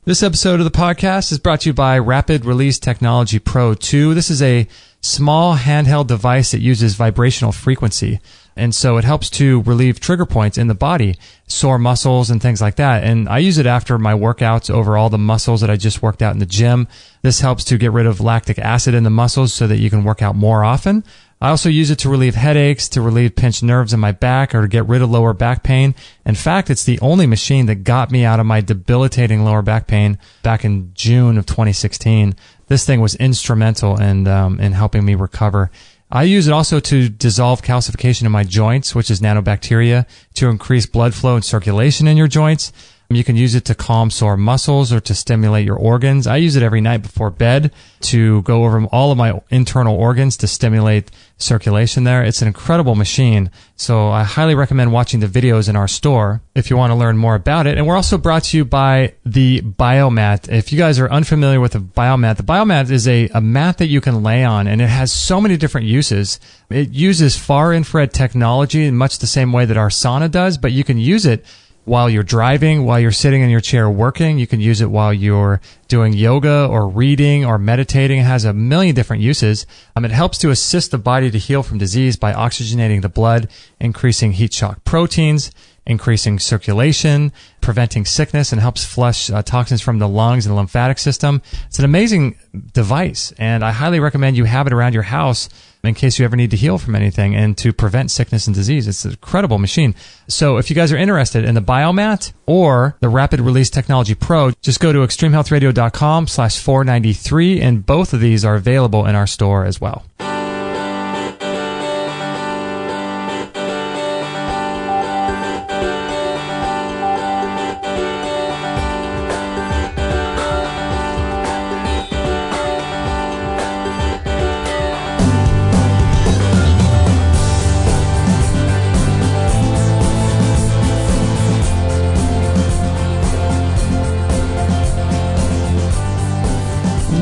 This episode of the podcast is brought to you by Rapid Release Technology Pro 2. This is a small handheld device that uses vibrational frequency. And so it helps to relieve trigger points in the body, sore muscles and things like that. And I use it after my workouts over all the muscles that I just worked out in the gym. This helps to get rid of lactic acid in the muscles so that you can work out more often. I also use it to relieve headaches, to relieve pinched nerves in my back, or to get rid of lower back pain. In fact, it's the only machine that got me out of my debilitating lower back pain back in June of 2016. This thing was instrumental in helping me recover. I use it also to dissolve calcification in my joints, which is nanobacteria, to increase blood flow and circulation in your joints. You can use it to calm sore muscles or to stimulate your organs. I use it every night before bed to go over all of my internal organs to stimulate circulation there. It's an incredible machine. So I highly recommend watching the videos in our store if you want to learn more about it. And we're also brought to you by the Biomat. If you guys are unfamiliar with the Biomat is a mat that you can lay on, and it has so many different uses. It uses far infrared technology in much the same way that our sauna does, but you can use it while you're driving, while you're sitting in your chair working. You can use it while you're doing yoga or reading or meditating. It has a million different uses. It helps to assist the body to heal from disease by oxygenating the blood, increasing heat shock proteins, increasing circulation, preventing sickness, and helps flush toxins from the lungs and the lymphatic system. It's an amazing device, and I highly recommend you have it around your house in case you ever need to heal from anything and to prevent sickness and disease. It's an incredible machine. So if you guys are interested in the Biomat or the Rapid Release Technology Pro, just go to extremehealthradio.com/493, and both of these are available in our store as well.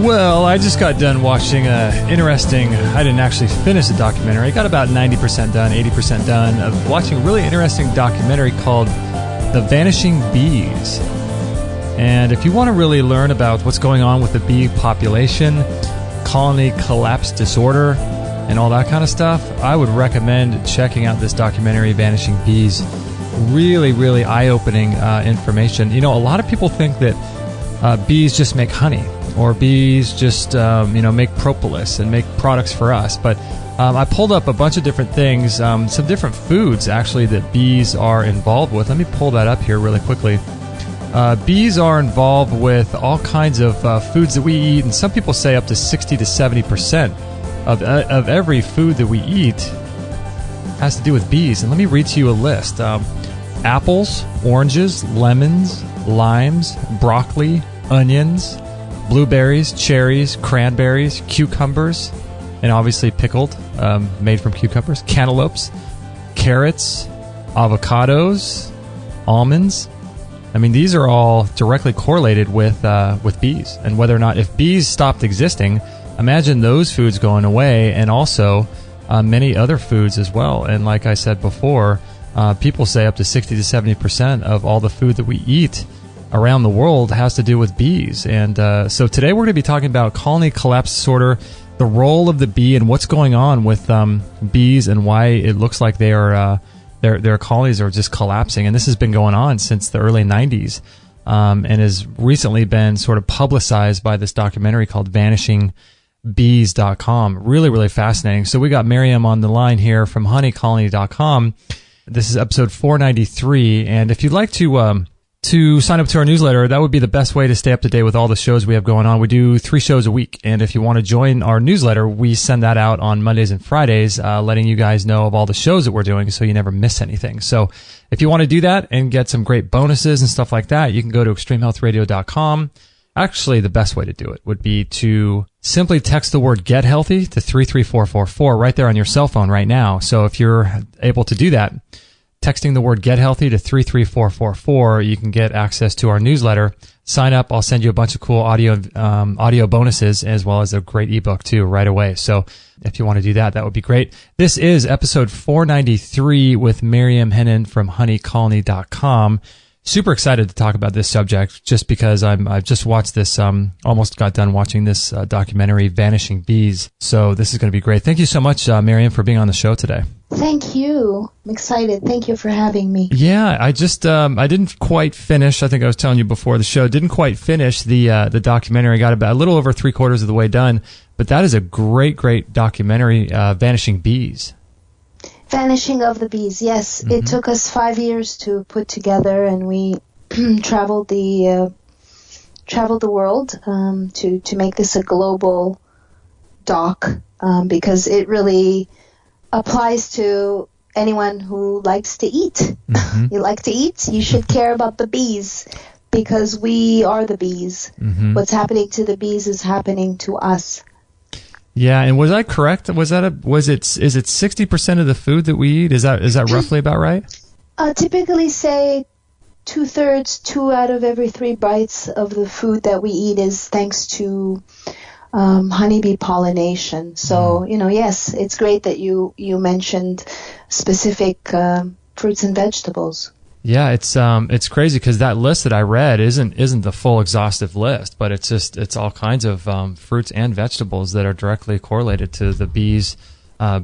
Well, I just got done watching I didn't actually finish the documentary. I got about 90% done, 80% done of watching a really interesting documentary called The Vanishing Bees. And if you want to really learn about what's going on with the bee population, colony collapse disorder, and all that kind of stuff, I would recommend checking out this documentary, Vanishing Bees. Really, really eye-opening information. You know, a lot of people think that bees just make honey, or bees just make propolis and make products for us. But I pulled up a bunch of different things, some different foods actually that bees are involved with. Let me pull that up here really quickly. Bees are involved with all kinds of foods that we eat, and some people say up to 60 to 70% of every food that we eat has to do with bees. And let me read to you a list. Apples, oranges, lemons, limes, broccoli, onions, blueberries, cherries, cranberries, cucumbers, and obviously pickled, made from cucumbers, cantaloupes, carrots, avocados, almonds. I mean, these are all directly correlated with bees. And whether or not, if bees stopped existing, imagine those foods going away, and also many other foods as well. And like I said before, people say up to 60 to 70% of all the food that we eat around the world has to do with bees. And so today we're going to be talking about colony collapse disorder, the role of the bee, and what's going on with bees, and why it looks like they are their colonies are just collapsing. And this has been going on since the early 90s, and has recently been sort of publicized by this documentary called VanishingBees.com. Really, really fascinating. So we got Maryam on the line here from honeycolony.com. This is episode 493, and if you'd like to sign up to our newsletter, that would be the best way to stay up to date with all the shows we have going on. We do 3 shows a week, and if you want to join our newsletter, we send that out on Mondays and Fridays, letting you guys know of all the shows that we're doing so you never miss anything. So if you want to do that and get some great bonuses and stuff like that, you can go to extremehealthradio.com. Actually, the best way to do it would be to simply text the word Get Healthy to 33444 right there on your cell phone right now. So if you're able to do that, texting the word Get Healthy to 33444, you can get access to our newsletter. Sign up. I'll send you a bunch of cool audio bonuses, as well as a great ebook too right away. So if you want to do that, that would be great. This is episode 493 with Maryam Henein from honeycolony.com. super excited to talk about this subject just because I've just watched this, almost got done watching this documentary, Vanishing Bees. So this is going to be great. Thank you so much, Maryam, for being on the show today. Thank you. I'm excited. Thank you for having me. Yeah, I just, I didn't quite finish. I think I was telling you before the show, didn't quite finish the documentary. I got about a little over 3/4 of the way done, but that is a great, great documentary, Vanishing Bees. Vanishing of the Bees, yes. Mm-hmm. It took us 5 years to put together, and we traveled the world to make this a global doc, because it really applies to anyone who likes to eat. Mm-hmm. You like to eat, you should care about the bees, because we are the bees. Mm-hmm. What's happening to the bees is happening to us. Yeah, and was I correct? Is it 60% of the food that we eat? Is that roughly about right? Typically say 2/3, 2 out of every 3 bites of the food that we eat is thanks to honeybee pollination. So, yes, it's great that you mentioned specific fruits and vegetables. Yeah, it's crazy because that list that I read isn't the full exhaustive list, but it's all kinds of fruits and vegetables that are directly correlated to the bees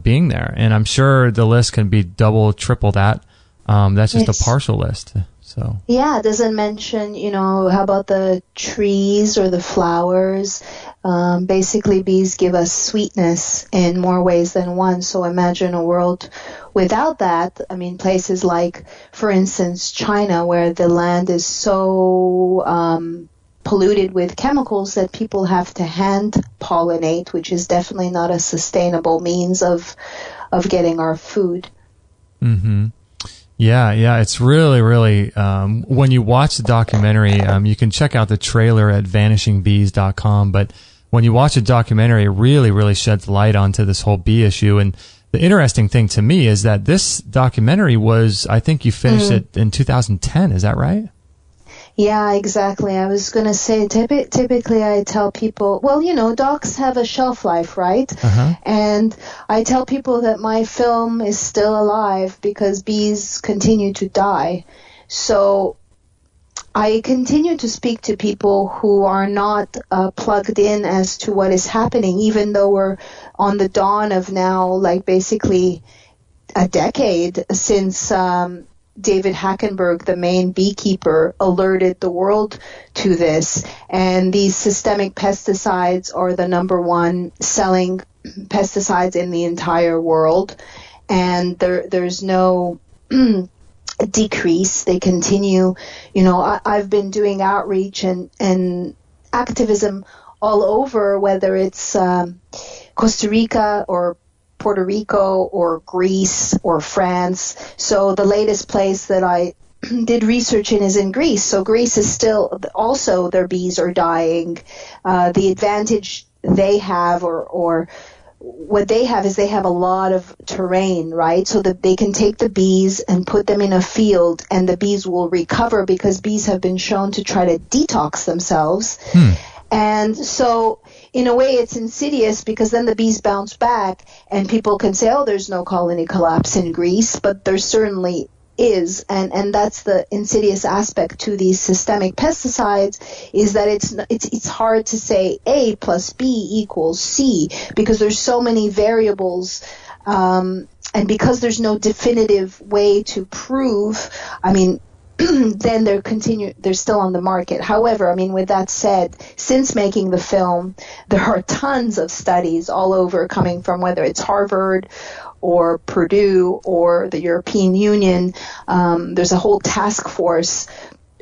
being there. And I'm sure the list can be double, triple that. That's just a partial list. So yeah, it doesn't mention, how about the trees or the flowers. Basically, bees give us sweetness in more ways than one. So imagine a world without that. I mean, places like, for instance, China, where the land is so polluted with chemicals that people have to hand pollinate, which is definitely not a sustainable means of getting our food. Mm-hmm. Yeah, it's really, really, when you watch the documentary, you can check out the trailer at vanishingbees.com, but when you watch a documentary, it really, really sheds light onto this whole bee issue. And the interesting thing to me is that this documentary I think you finished it in 2010, is that right? Yeah, exactly. I was going to say, typically I tell people, well, docs have a shelf life, right? Uh-huh. And I tell people that my film is still alive because bees continue to die. So I continue to speak to people who are not plugged in as to what is happening, even though we're on the dawn of now, like basically a decade since David Hackenberg, the main beekeeper, alerted the world to this. And these systemic pesticides are the number one selling pesticides in the entire world. And there's no decrease. They continue. I've been doing outreach and activism all over, whether it's Costa Rica or Puerto Rico or Greece or France. So the latest place that I did research in is in Greece. So Greece is still, also their bees are dying. The advantage they have or what they have is they have a lot of terrain, right? So that they can take the bees and put them in a field and the bees will recover because bees have been shown to try to detox themselves. And so in a way it's insidious because then the bees bounce back and people can say, oh, there's no colony collapse in Greece, but there certainly is. And that's the insidious aspect to these systemic pesticides, is that it's hard to say A plus B equals C because there's so many variables. And because there's no definitive way to prove, then they're still on the market. However, with that said, since making the film, there are tons of studies all over coming from whether it's Harvard or Purdue or the European Union. There's a whole task force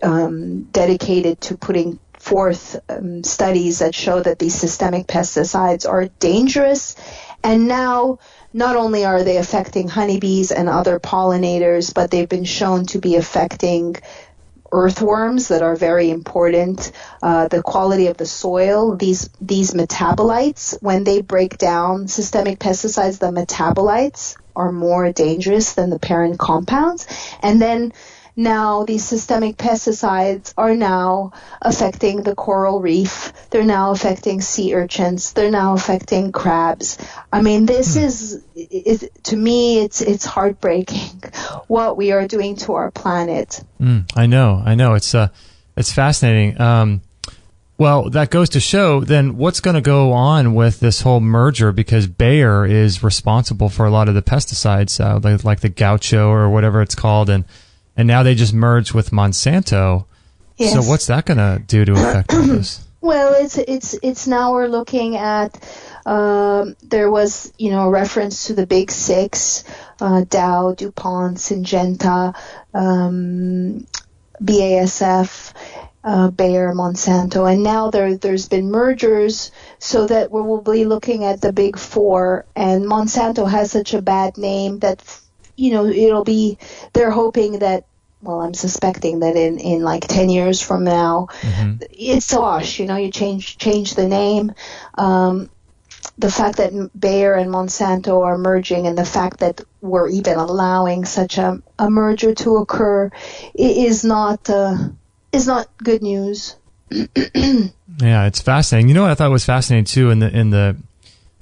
dedicated to putting forth studies that show that these systemic pesticides are dangerous. And now, not only are they affecting honeybees and other pollinators, but they've been shown to be affecting earthworms that are very important, the quality of the soil, these metabolites. When they break down systemic pesticides, the metabolites are more dangerous than the parent compounds. And then now these systemic pesticides are now affecting the coral reef. They're now affecting sea urchins. They're now affecting crabs. I mean, this is to me, it's heartbreaking what we are doing to our planet. I know. It's fascinating. Well, that goes to show then what's going to go on with this whole merger, because Bayer is responsible for a lot of the pesticides, like the Gaucho or whatever it's called, and now they just merged with Monsanto. Yes. So what's that going to do to affect all this? Well, it's now we're looking at there was a reference to the big six, Dow, DuPont, Syngenta, BASF. Bayer, Monsanto, and now there's been mergers, so that we will be looking at the big four. And Monsanto has such a bad name that it'll be. They're hoping that. Well, I'm suspecting that in like 10 years from now, it's a wash. You change the name. The fact that Bayer and Monsanto are merging, and the fact that we're even allowing such a merger to occur, is not good news. Yeah, it's fascinating. What I thought was fascinating too in the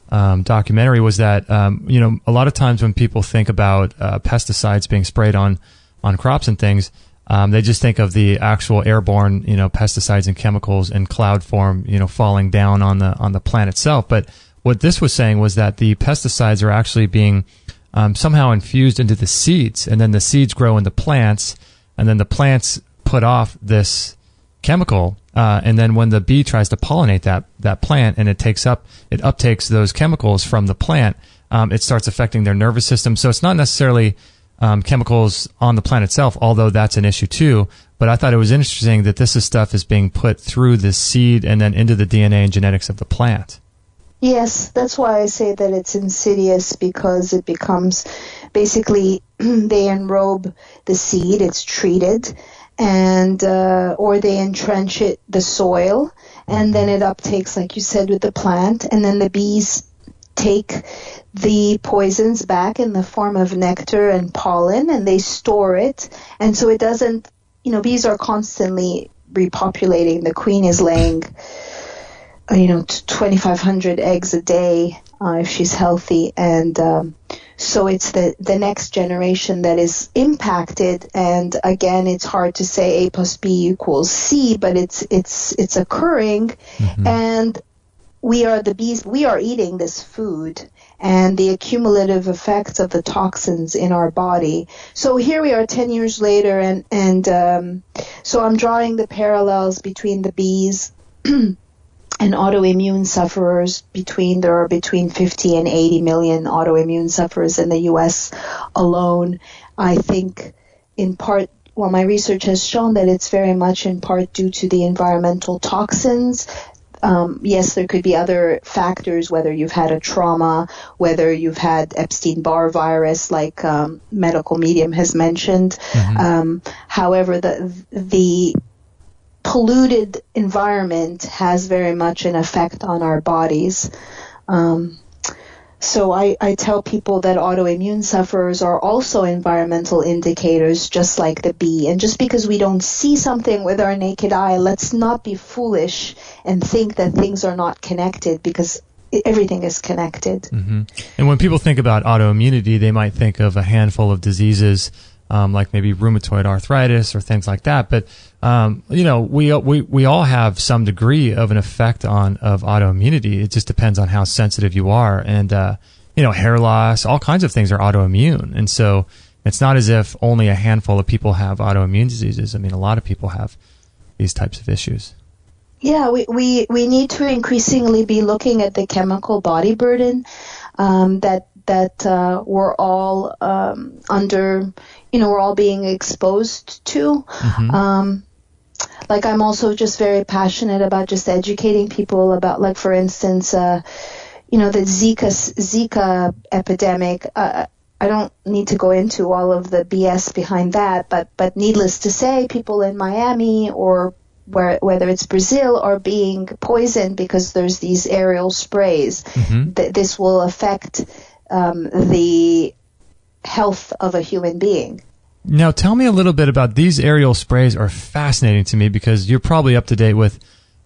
documentary was that a lot of times when people think about pesticides being sprayed on crops and things, they just think of the actual airborne pesticides and chemicals in cloud form falling down on the plant itself. But what this was saying was that the pesticides are actually being somehow infused into the seeds, and then the seeds grow into plants, and then the plants put off this chemical, and then when the bee tries to pollinate that plant and it uptakes those chemicals from the plant, it starts affecting their nervous system. So it's not necessarily chemicals on the plant itself, although that's an issue too. But I thought it was interesting that this stuff is being put through the seed and then into the DNA and genetics of the plant. Yes, that's why I say that it's insidious, because it becomes basically they enrobe the seed, it's treated, and or they entrench the soil, and then it uptakes, like you said, with the plant, and then the bees take the poisons back in the form of nectar and pollen, and they store it, and so it doesn't, bees are constantly repopulating. The queen is laying 2,500 eggs a day if she's healthy, and so it's the next generation that is impacted. And again, it's hard to say A plus B equals C, but it's occurring, and we are the bees. We are eating this food, and the accumulative effects of the toxins in our body. So here we are 10 years later, and so I'm drawing the parallels between the bees and autoimmune sufferers. There are between 50 and 80 million autoimmune sufferers in the U.S. alone. I think in part, my research has shown that it's very much in part due to the environmental toxins. Yes, there could be other factors, whether you've had a trauma, whether you've had Epstein-Barr virus, like Medical Medium has mentioned. However, the polluted environment has very much an effect on our bodies. So I tell people that autoimmune sufferers are also environmental indicators, just like the bee. And just because we don't see something with our naked eye, let's not be foolish and think that things are not connected, because everything is connected. And when people think about autoimmunity, they might think of a handful of diseases, like maybe rheumatoid arthritis or things like that. But we all have some degree of an effect of autoimmunity. It just depends on how sensitive you are, and hair loss, all kinds of things are autoimmune. And so it's not as if only a handful of people have autoimmune diseases. I mean, a lot of people have these types of issues. Yeah, we need to increasingly be looking at the chemical body burden that we're all under. We're all being exposed to. Like, I'm also just very passionate about just educating people about, like, for instance, the Zika epidemic. I don't need to go into all of the BS behind that, but needless to say, people in Miami or whether it's Brazil are being poisoned because there's these aerial sprays. This will affect the health of a human being. Now, tell me a little bit about these aerial sprays. Are fascinating to me because you're probably up to date with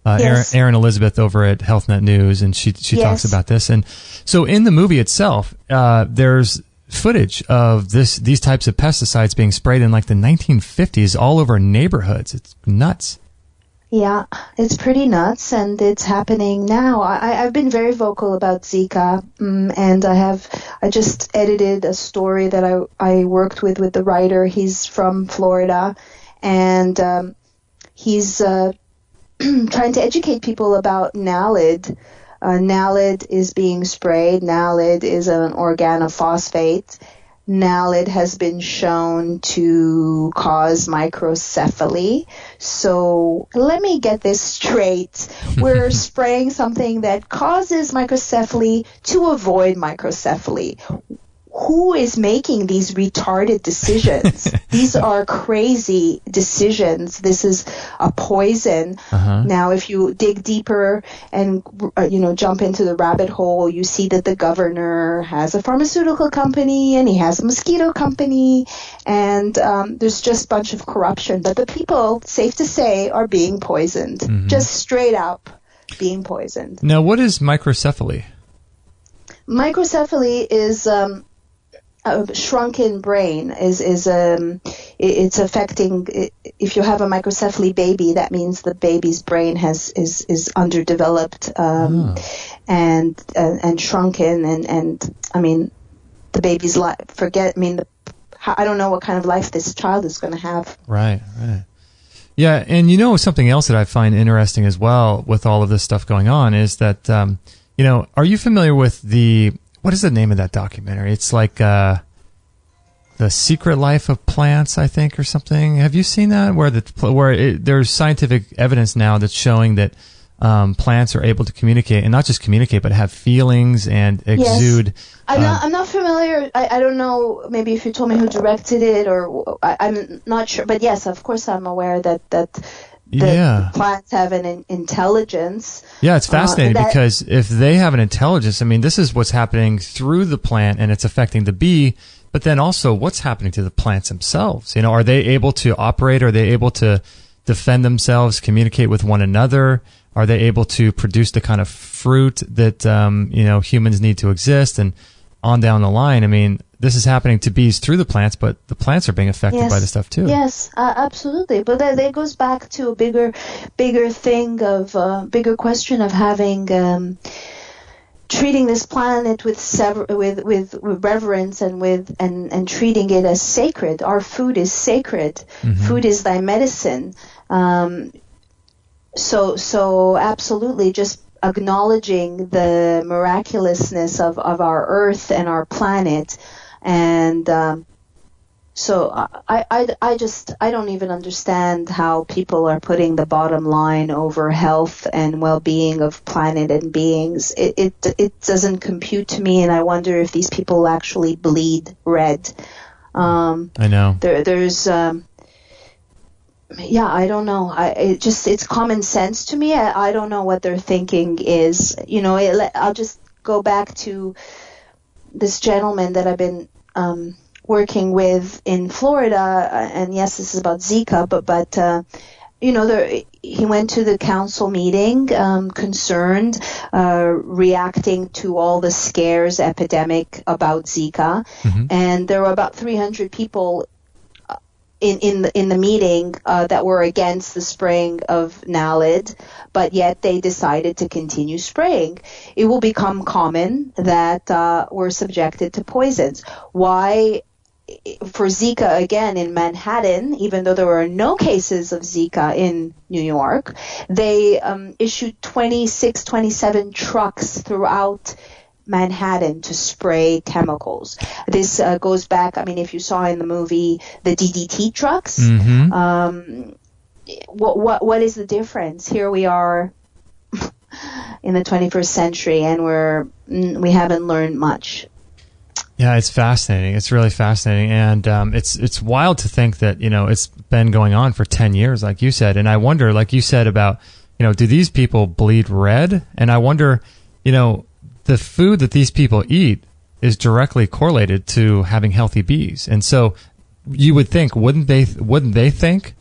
Yes. Erin Elizabeth over at HealthNet News, and she Yes. talks about this. And so in the movie itself, there's footage of these types of pesticides being sprayed in like the 1950s all over neighborhoods. It's nuts. Yeah, it's pretty nuts, and it's happening now. I've been very vocal about Zika, and I just edited a story that I worked with the writer. He's from Florida, and he's trying to educate people about Naled. Naled is being sprayed. Naled is an organophosphate. Naled has been shown to cause microcephaly. So let me get this straight. We're spraying something that causes microcephaly to avoid microcephaly. Who is making these retarded decisions? These are crazy decisions. This is a poison. Now, if you dig deeper and jump into the rabbit hole, you see that the governor has a pharmaceutical company and he has a mosquito company, and there's just a bunch of corruption. But the people, safe to say, are being poisoned, just straight up being poisoned. Now, what is microcephaly? Microcephaly is a shrunken brain. It's affecting. If you have a microcephaly baby, that means the baby's brain is underdeveloped and shrunken, and I mean the baby's life. I don't know what kind of life this child is going to have. Right. Yeah, and something else that I find interesting as well with all of this stuff going on is that are you familiar with what is the name of that documentary? It's like The Secret Life of Plants, I think, or something. Have you seen that? There's scientific evidence now that's showing that plants are able to communicate, and not just communicate, but have feelings and exude. Yes. I'm not familiar. I don't know. Maybe if you told me who directed it, or I'm not sure. But yes, of course, I'm aware that the plants have an intelligence. Yeah, it's fascinating because if they have an intelligence, I mean, this is what's happening through the plant and it's affecting the bee, but then also what's happening to the plants themselves. Are they able to operate? Are they able to defend themselves, communicate with one another? Are they able to produce the kind of fruit that, humans need to exist, and on down the line? I mean, this is happening to bees through the plants, but the plants are being affected by the stuff too. Yes, absolutely. But that goes back to a bigger question of having treating this planet with reverence and treating it as sacred. Our food is sacred. Food is thy medicine. So absolutely, just acknowledging the miraculousness of our Earth and our planet. And so I don't even understand how people are putting the bottom line over health and well-being of planet and beings. It doesn't compute to me, and I wonder if these people actually bleed red. I know. There's I don't know. It's common sense to me. I don't know what their thinking is. I'll just go back to this gentleman that I've been working with in Florida, and yes, this is about Zika, but he went to the council meeting concerned, reacting to all the scares epidemic about Zika, and there were about 300 people in the meeting that were against the spraying of Naled, but yet they decided to continue spraying. It will become common that we're subjected to poisons. Why? For Zika, again, in Manhattan, even though there were no cases of Zika in New York, they issued 27 trucks throughout Manhattan to spray chemicals. This goes back, if you saw in the movie the DDT trucks, what is the difference? Here we are in the 21st century, and we haven't learned much. Yeah, it's fascinating. It's really fascinating, and it's wild to think that it's been going on for 10 years, like you said. And I wonder, like you said about do these people bleed red? And I wonder, the food that these people eat is directly correlated to having healthy bees. And so you would think, wouldn't they think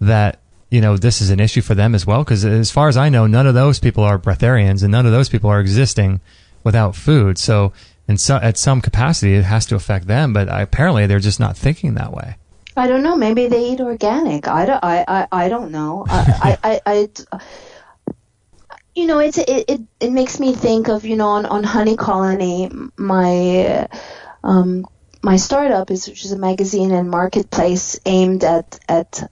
that, this is an issue for them as well? Because as far as I know, none of those people are breatharians, and none of those people are existing without food. So, at some capacity, it has to affect them, but apparently they're just not thinking that way. I don't know. Maybe they eat organic. I don't know. It makes me think of, on Honey Colony, my startup which is a magazine and marketplace aimed at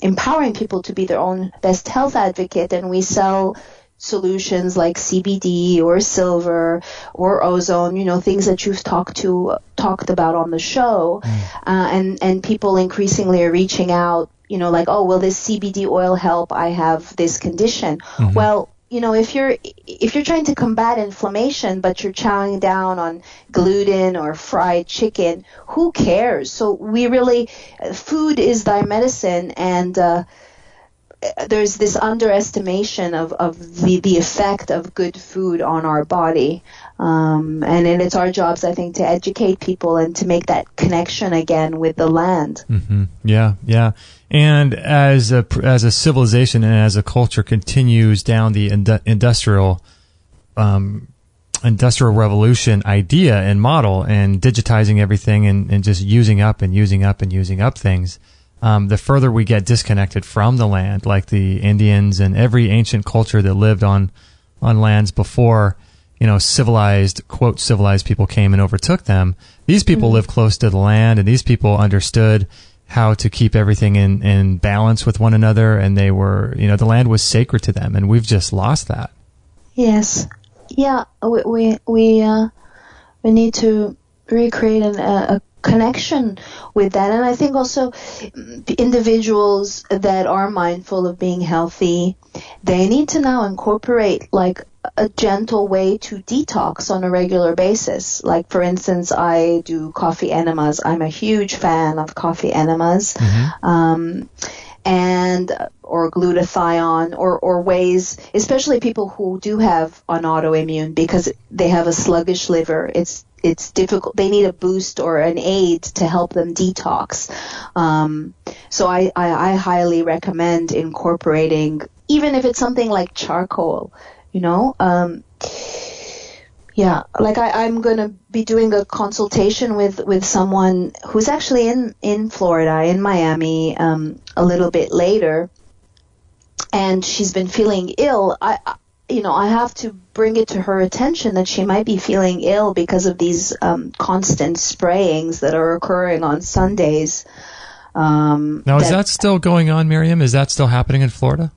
empowering people to be their own best health advocate, and we sell solutions like CBD or silver or ozone, things that you've talked about on the show, and people increasingly are reaching out, like, oh, will this CBD oil help? I have this condition. Mm-hmm. Well, if you're trying to combat inflammation, but you're chowing down on gluten or fried chicken, who cares? So food is thy medicine, and there's this underestimation of the effect of good food on our body, and it's our jobs, I think, to educate people and to make that connection again with the land. Mm-hmm. Yeah. And as a civilization and as a culture continues down the industrial revolution idea and model, and digitizing everything and just using up things, the further we get disconnected from the land, like the Indians and every ancient culture that lived on lands before, civilized, quote, civilized people came and overtook them. These people lived close to the land, and these people understood how to keep everything in balance with one another, and they were, the land was sacred to them, and we've just lost that. Yes. Yeah, we need to recreate a connection with that. And I think also individuals that are mindful of being healthy, they need to now incorporate like a gentle way to detox on a regular basis. Like, for instance, I do coffee enemas. I'm a huge fan of coffee enemas. Mm-hmm. Or glutathione, or ways, especially people who do have an autoimmune, because they have a sluggish liver. It's difficult. They need a boost or an aid to help them detox. So I highly recommend incorporating, even if it's something like charcoal, like I'm going to be doing a consultation with someone who's actually in Florida, in Miami, a little bit later, and she's been feeling ill. I have to bring it to her attention that she might be feeling ill because of these constant sprayings that are occurring on Sundays. Now, is that still going on, Maryam? Is that still happening in Florida?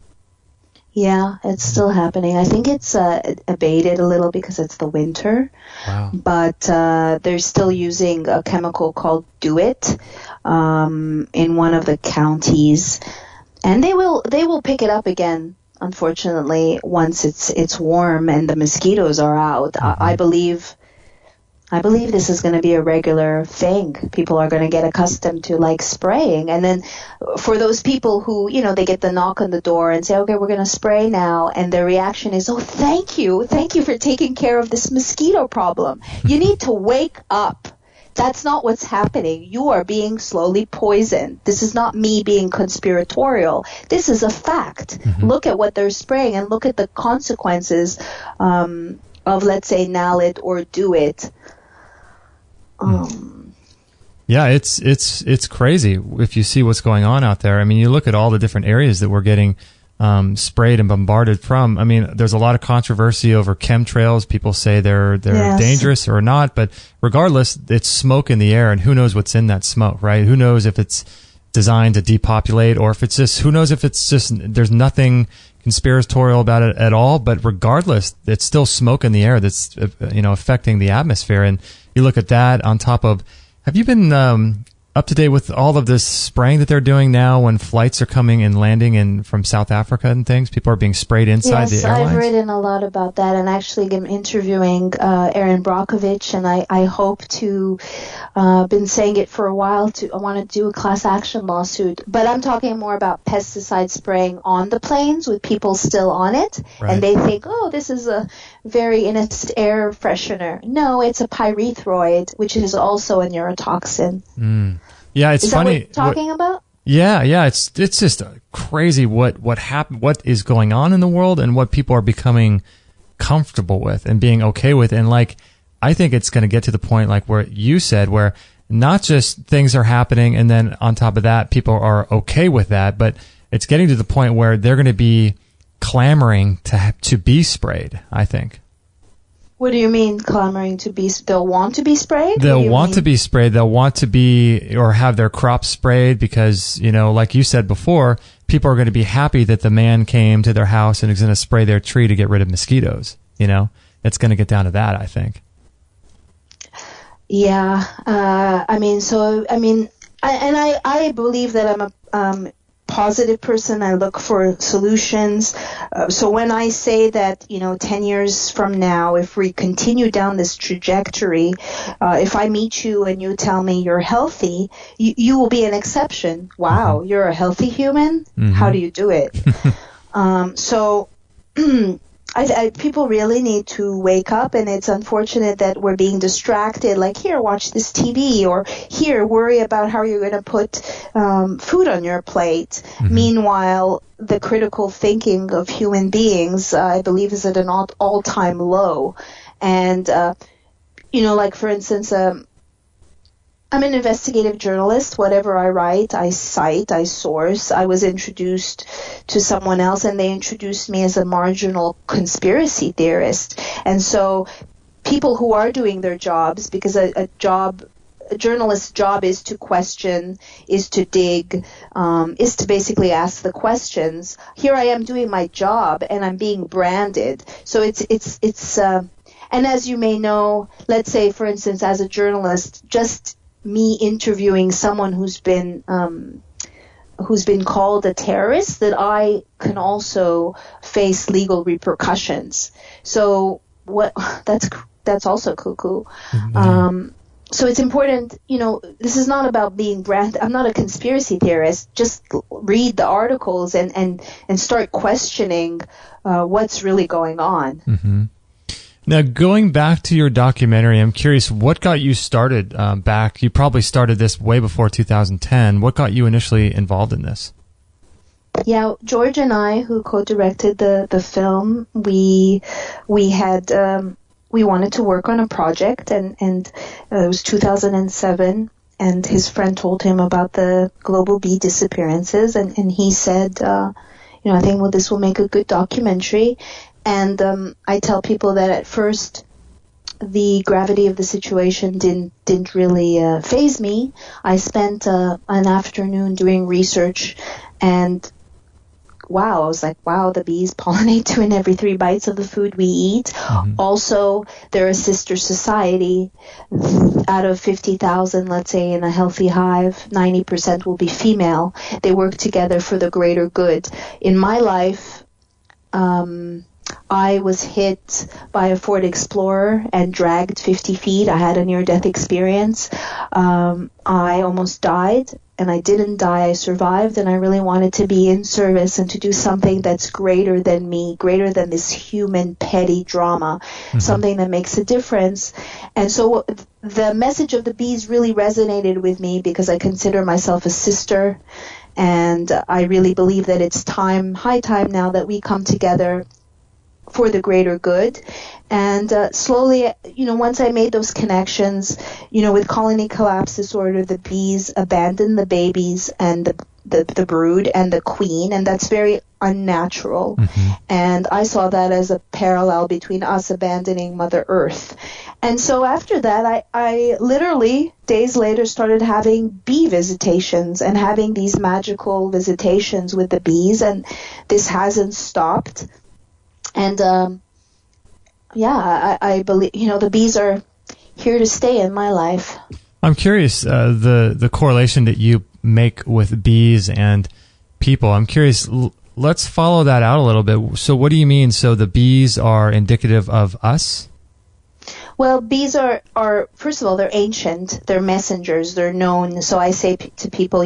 Yeah, it's still happening. I think it's abated a little because it's the winter. Wow. But they're still using a chemical called Do It in one of the counties, and they will pick it up again, unfortunately, once it's warm and the mosquitoes are out. Mm-hmm. I believe this is going to be a regular thing. People are going to get accustomed to like spraying. And then for those people who, they get the knock on the door and say, okay, we're going to spray now. And their reaction is, oh, thank you for taking care of this mosquito problem. You need to wake up. That's not what's happening. You are being slowly poisoned. This is not me being conspiratorial. This is a fact. Mm-hmm. Look at what they're spraying and look at the consequences of, let's say, Nalit or Do It. Yeah, it's crazy if you see what's going on out there. I mean, you look at all the different areas that we're getting sprayed and bombarded from. I mean, there's a lot of controversy over chemtrails. People say they're yes. dangerous or not, but regardless, it's smoke in the air, and who knows what's in that smoke, right? Who knows if it's designed to depopulate, or if it's just, who knows if it's just, there's nothing conspiratorial about it at all, but regardless, it's still smoke in the air that's, affecting the atmosphere. And you look at that on top of, have you been up to date with all of this spraying that they're doing now when flights are coming and landing in from South Africa and things? People are being sprayed inside the airlines? Yes, I've written a lot about that, and actually I'm interviewing Erin Brockovich, and I hope to, been saying it for a while, I want to do a class action lawsuit, but I'm talking more about pesticide spraying on the planes with people still on it, right. And they think, oh, this is a very innocent air freshener. No, it's a pyrethroid, which is also a neurotoxin. Yeah, it's funny. Is that what you're talking about? Yeah, it's just crazy what happened, what is going on in the world, and what people are becoming comfortable with and being okay with. And like, I think it's going to get to the point like where you said, where not just things are happening and then on top of that, people are okay with that, but it's getting to the point where they're going to be clamoring to be sprayed, I think. What do you mean clamoring to be? They'll want to be sprayed? They'll want to be sprayed. They'll want to be or have their crops sprayed because, you know, like you said before, people are going to be happy that the man came to their house and is going to spray their tree to get rid of mosquitoes. You know, it's going to get down to that, I think. Yeah. I believe that I'm a positive person. I look for solutions. So when I say that, 10 years from now, if we continue down this trajectory, if I meet you and you tell me you're healthy, you will be an exception. Wow, mm-hmm. You're a healthy human? Mm-hmm. How do you do it? People really need to wake up, and it's unfortunate that we're being distracted. Like, here, watch this TV, or here, worry about how you're going to put food on your plate. Mm-hmm. Meanwhile, the critical thinking of human beings, I believe, is at an all-time low. And, like, for instance, I'm an investigative journalist. Whatever I write, I cite, I source. I was introduced to someone else, and they introduced me as a marginal conspiracy theorist. And so people who are doing their jobs, because a journalist's job is to question, is to dig, is to basically ask the questions. Here I am doing my job, and I'm being branded. So it's and as you may know, let's say, for instance, as a journalist, just me interviewing someone who's been called a terrorist, that I can also face legal repercussions. So that's also cuckoo. Mm-hmm. So it's important, this is not about being branded. I'm not a conspiracy theorist. Just read the articles and start questioning what's really going on. Mm-hmm. Now, going back to your documentary, I'm curious, what got you started back? You probably started this way before 2010. What got you initially involved in this? Yeah, George and I, who co-directed the film, we wanted to work on a project, and it was 2007, and his friend told him about the global bee disappearances, and he said, I think, this will make a good documentary. And I tell people that at first the gravity of the situation didn't really faze me. I spent an afternoon doing research, and I was like, the bees pollinate 2 in every 3 bites of the food we eat. Mm-hmm. Also, they're a sister society. Out of 50,000, let's say, in a healthy hive, 90% will be female. They work together for the greater good. In my life, I was hit by a Ford Explorer and dragged 50 feet. I had a near-death experience. I almost died, and I didn't die. I survived, and I really wanted to be in service and to do something that's greater than me, greater than this human petty drama, mm-hmm. something that makes a difference. And so the message of the bees really resonated with me because I consider myself a sister, and I really believe that it's high time now that we come together for the greater good. And slowly, once I made those connections, with colony collapse disorder, the bees abandon the babies and the brood and the queen, and that's very unnatural. Mm-hmm. And I saw that as a parallel between us abandoning Mother Earth. And so after that, I literally, days later, started having bee visitations and having these magical visitations with the bees, and this hasn't stopped. And, I believe, the bees are here to stay in my life. I'm curious, the correlation that you make with bees and people. I'm curious, let's follow that out a little bit. So what do you mean? So the bees are indicative of us? Well, bees are first of all, they're ancient. They're messengers. They're known. So I say to people,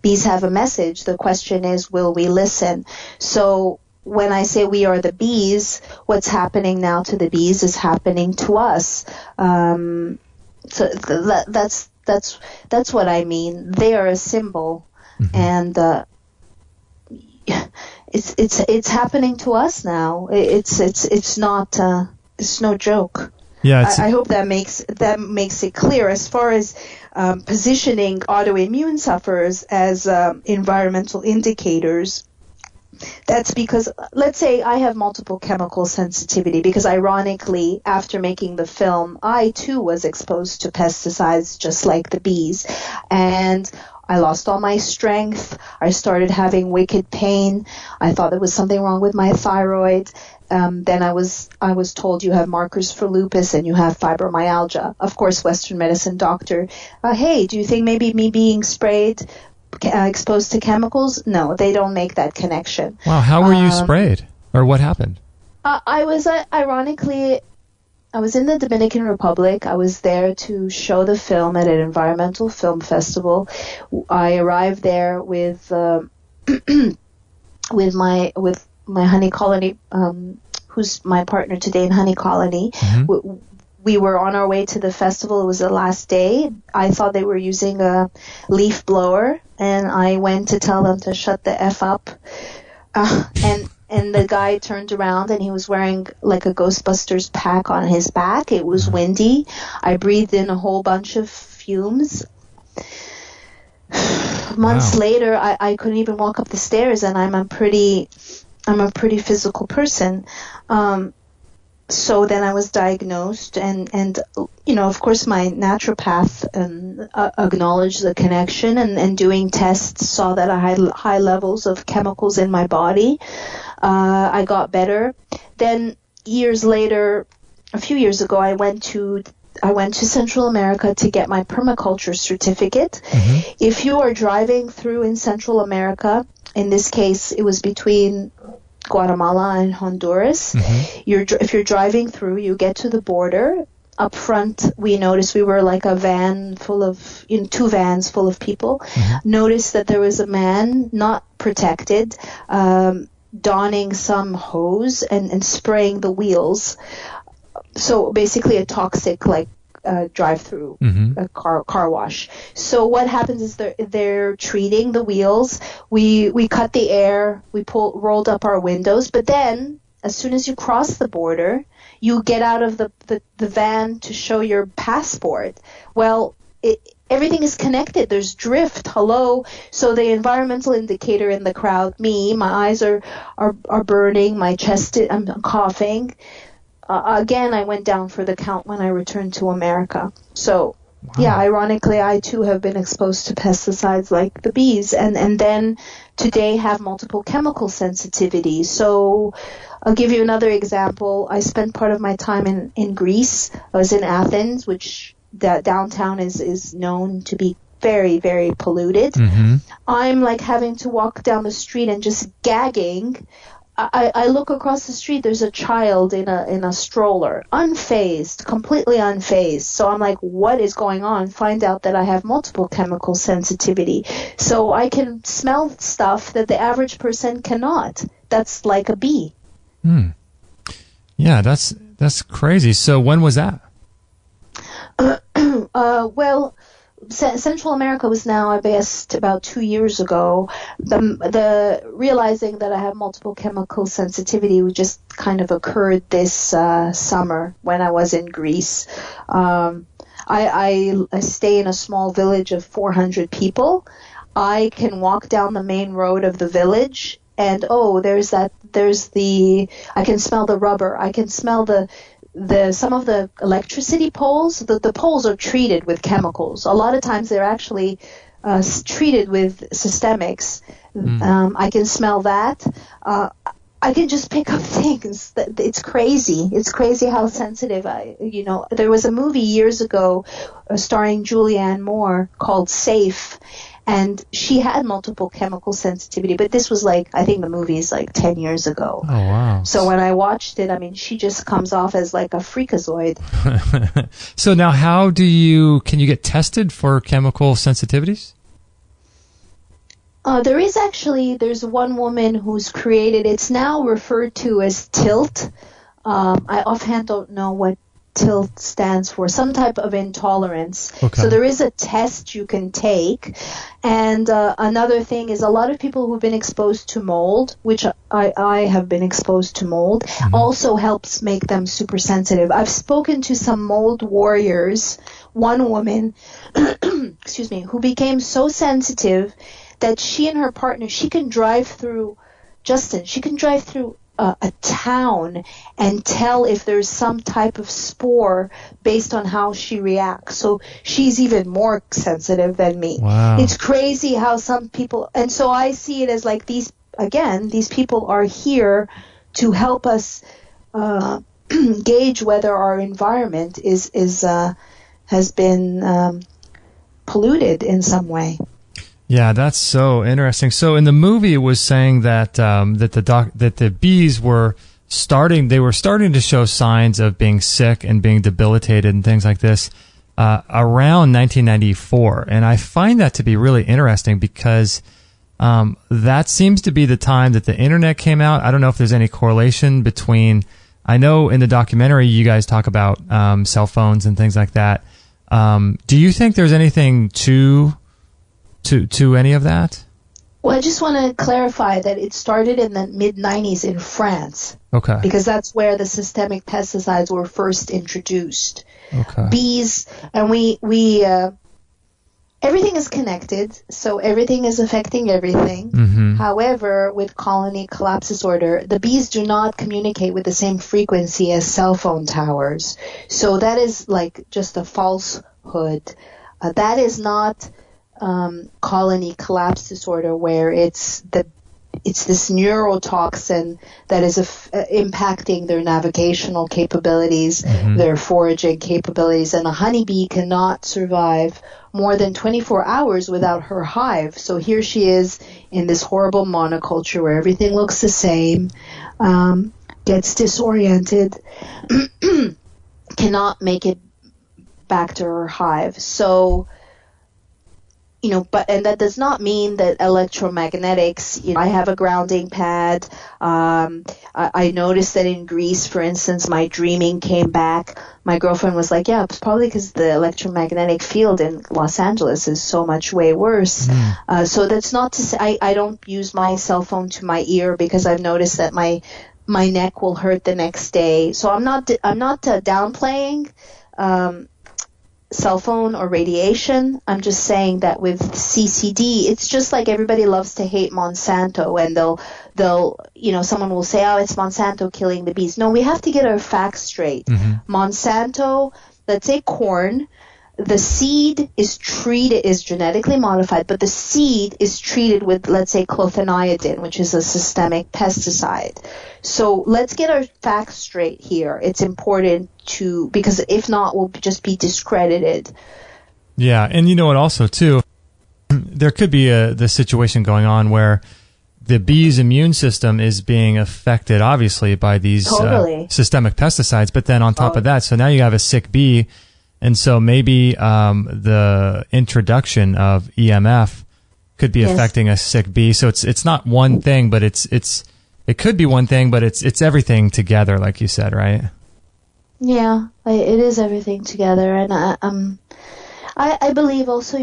bees have a message. The question is, will we listen? So when I say we are the bees, what's happening now to the bees is happening to us. So that's That's what I mean. They are a symbol, and it's happening to us now. It's not it's no joke. Yeah, I hope that makes it clear. As far as positioning autoimmune sufferers as environmental indicators, that's because, let's say I have multiple chemical sensitivity, because ironically, after making the film, I too was exposed to pesticides just like the bees. And I lost all my strength. I started having wicked pain. I thought there was something wrong with my thyroid. Then I was told you have markers for lupus and you have fibromyalgia. Of course, Western medicine doctor, hey, do you think maybe me being sprayed, exposed to chemicals? No, they don't make that connection. Wow, how were you sprayed? Or what happened? I was, ironically, I was in the Dominican Republic. I was there to show the film at an environmental film festival. I arrived there with my honey colony, who's my partner today in Honey Colony. We were on our way to the festival. It was the last day. I thought they were using a leaf blower, and I went to tell them to shut the F up. And the guy turned around, and he was wearing like a Ghostbusters pack on his back. It was windy. I breathed in a whole bunch of fumes. Months later, I couldn't even walk up the stairs, and I'm a pretty physical person. So then I was diagnosed, and of course my naturopath acknowledged the connection, and doing tests saw that I had high levels of chemicals in my body. I got better. Then years later, a few years ago, I went to Central America to get my permaculture certificate. If you are driving through in Central America, in this case it was between Guatemala and Honduras. If you're driving through, you get to the border. Up front, we noticed we were like a van full of, two vans full of people. Noticed that there was a man not protected, donning some hose and spraying the wheels. So basically a toxic drive-through a car wash. So what happens is they're treating the wheels. We cut the air. We rolled up our windows. But then, as soon as you cross the border, you get out of the van to show your passport. Well, everything is connected. There's drift. Hello. So the environmental indicator in the crowd, me, my eyes are burning. My chest, I'm coughing. Again, I went down for the count when I returned to America. So, yeah, ironically, I too have been exposed to pesticides like the bees, and then today have multiple chemical sensitivity. So, I'll give you another example. I spent part of my time in Greece. I was in Athens, which that downtown is known to be very, very polluted. I'm like having to walk down the street and just gagging. I look across the street, there's a child in a stroller, unfazed, completely unfazed. So I'm like, what is going on? Find out that I have multiple chemical sensitivity. So I can smell stuff that the average person cannot. That's like a bee. Yeah, that's crazy. So when was that? Well, Central America was now, I guess, about 2 years ago. The realizing that I have multiple chemical sensitivity just kind of occurred this summer when I was in Greece. I stay in a small village of 400 people. I can walk down the main road of the village, and I can smell the rubber. I can smell some of the electricity poles. The poles are treated with chemicals. A lot of times they're actually treated with systemics. I can smell that. I can just pick up things. It's crazy. It's crazy how sensitive there was a movie years ago starring Julianne Moore called Safe, and she had multiple chemical sensitivity, but this was I think the movie is 10 years ago. Oh, wow. So when I watched it, she just comes off as like a freakazoid. So now can you get tested for chemical sensitivities? There's one woman who's created, it's now referred to as TILT. I offhand don't know what TIL stands for, some type of intolerance. Okay. So there is a test you can take. And another thing is a lot of people who've been exposed to mold, which I have been exposed to mold, also helps make them super sensitive. I've spoken to some mold warriors, one woman, excuse me, who became so sensitive that she and her partner, she can drive through a town and tell if there's some type of spore based on how she reacts. So she's even more sensitive than me. Wow. It's crazy how some people, and so I see it as like these people are here to help us gauge whether our environment has been polluted in some way. Yeah, that's so interesting. So in the movie, it was saying that that the bees were starting to show signs of being sick and being debilitated and things like this around 1994, and I find that to be really interesting because that seems to be the time that the internet came out. I don't know if there's any correlation between. I know in the documentary you guys talk about cell phones and things like that. Do you think there's anything to any of that? Well, I just want to clarify that it started in the mid-90s in France. Okay. Because that's where the systemic pesticides were first introduced. Okay. Bees, and we everything is connected, so everything is affecting everything. Mm-hmm. However, with colony collapse disorder, the bees do not communicate with the same frequency as cell phone towers. So that is like just a falsehood. That is not colony collapse disorder, where it's this neurotoxin that is impacting their navigational capabilities, their foraging capabilities, and a honeybee cannot survive more than 24 hours without her hive. So here she is in this horrible monoculture where everything looks the same, gets disoriented, cannot make it back to her hive. So and that does not mean that electromagnetics, I have a grounding pad. I noticed that in Greece, for instance, my dreaming came back. My girlfriend was like, yeah, it's probably because the electromagnetic field in Los Angeles is so much way worse. So that's not to say I don't use my cell phone to my ear because I've noticed that my neck will hurt the next day. So I'm not downplaying cell phone or radiation. I'm just saying that with CCD, it's just like everybody loves to hate Monsanto, and they'll someone will say, oh, it's Monsanto killing the bees. No, we have to get our facts straight. Monsanto, let's say corn, the seed is genetically modified, but the seed is treated with, let's say, clothianidin, which is a systemic pesticide. So let's get our facts straight here. It's important because if not, we'll just be discredited. Yeah, and you know what also, too, there could be the situation going on where the bee's immune system is being affected, obviously, by these systemic pesticides, but then on top of that, so now you have a sick bee. And so maybe the introduction of EMF could be affecting a sick bee. So it's not one thing, but it could be one thing, but it's everything together, like you said, right? Yeah, it is everything together, and I believe also,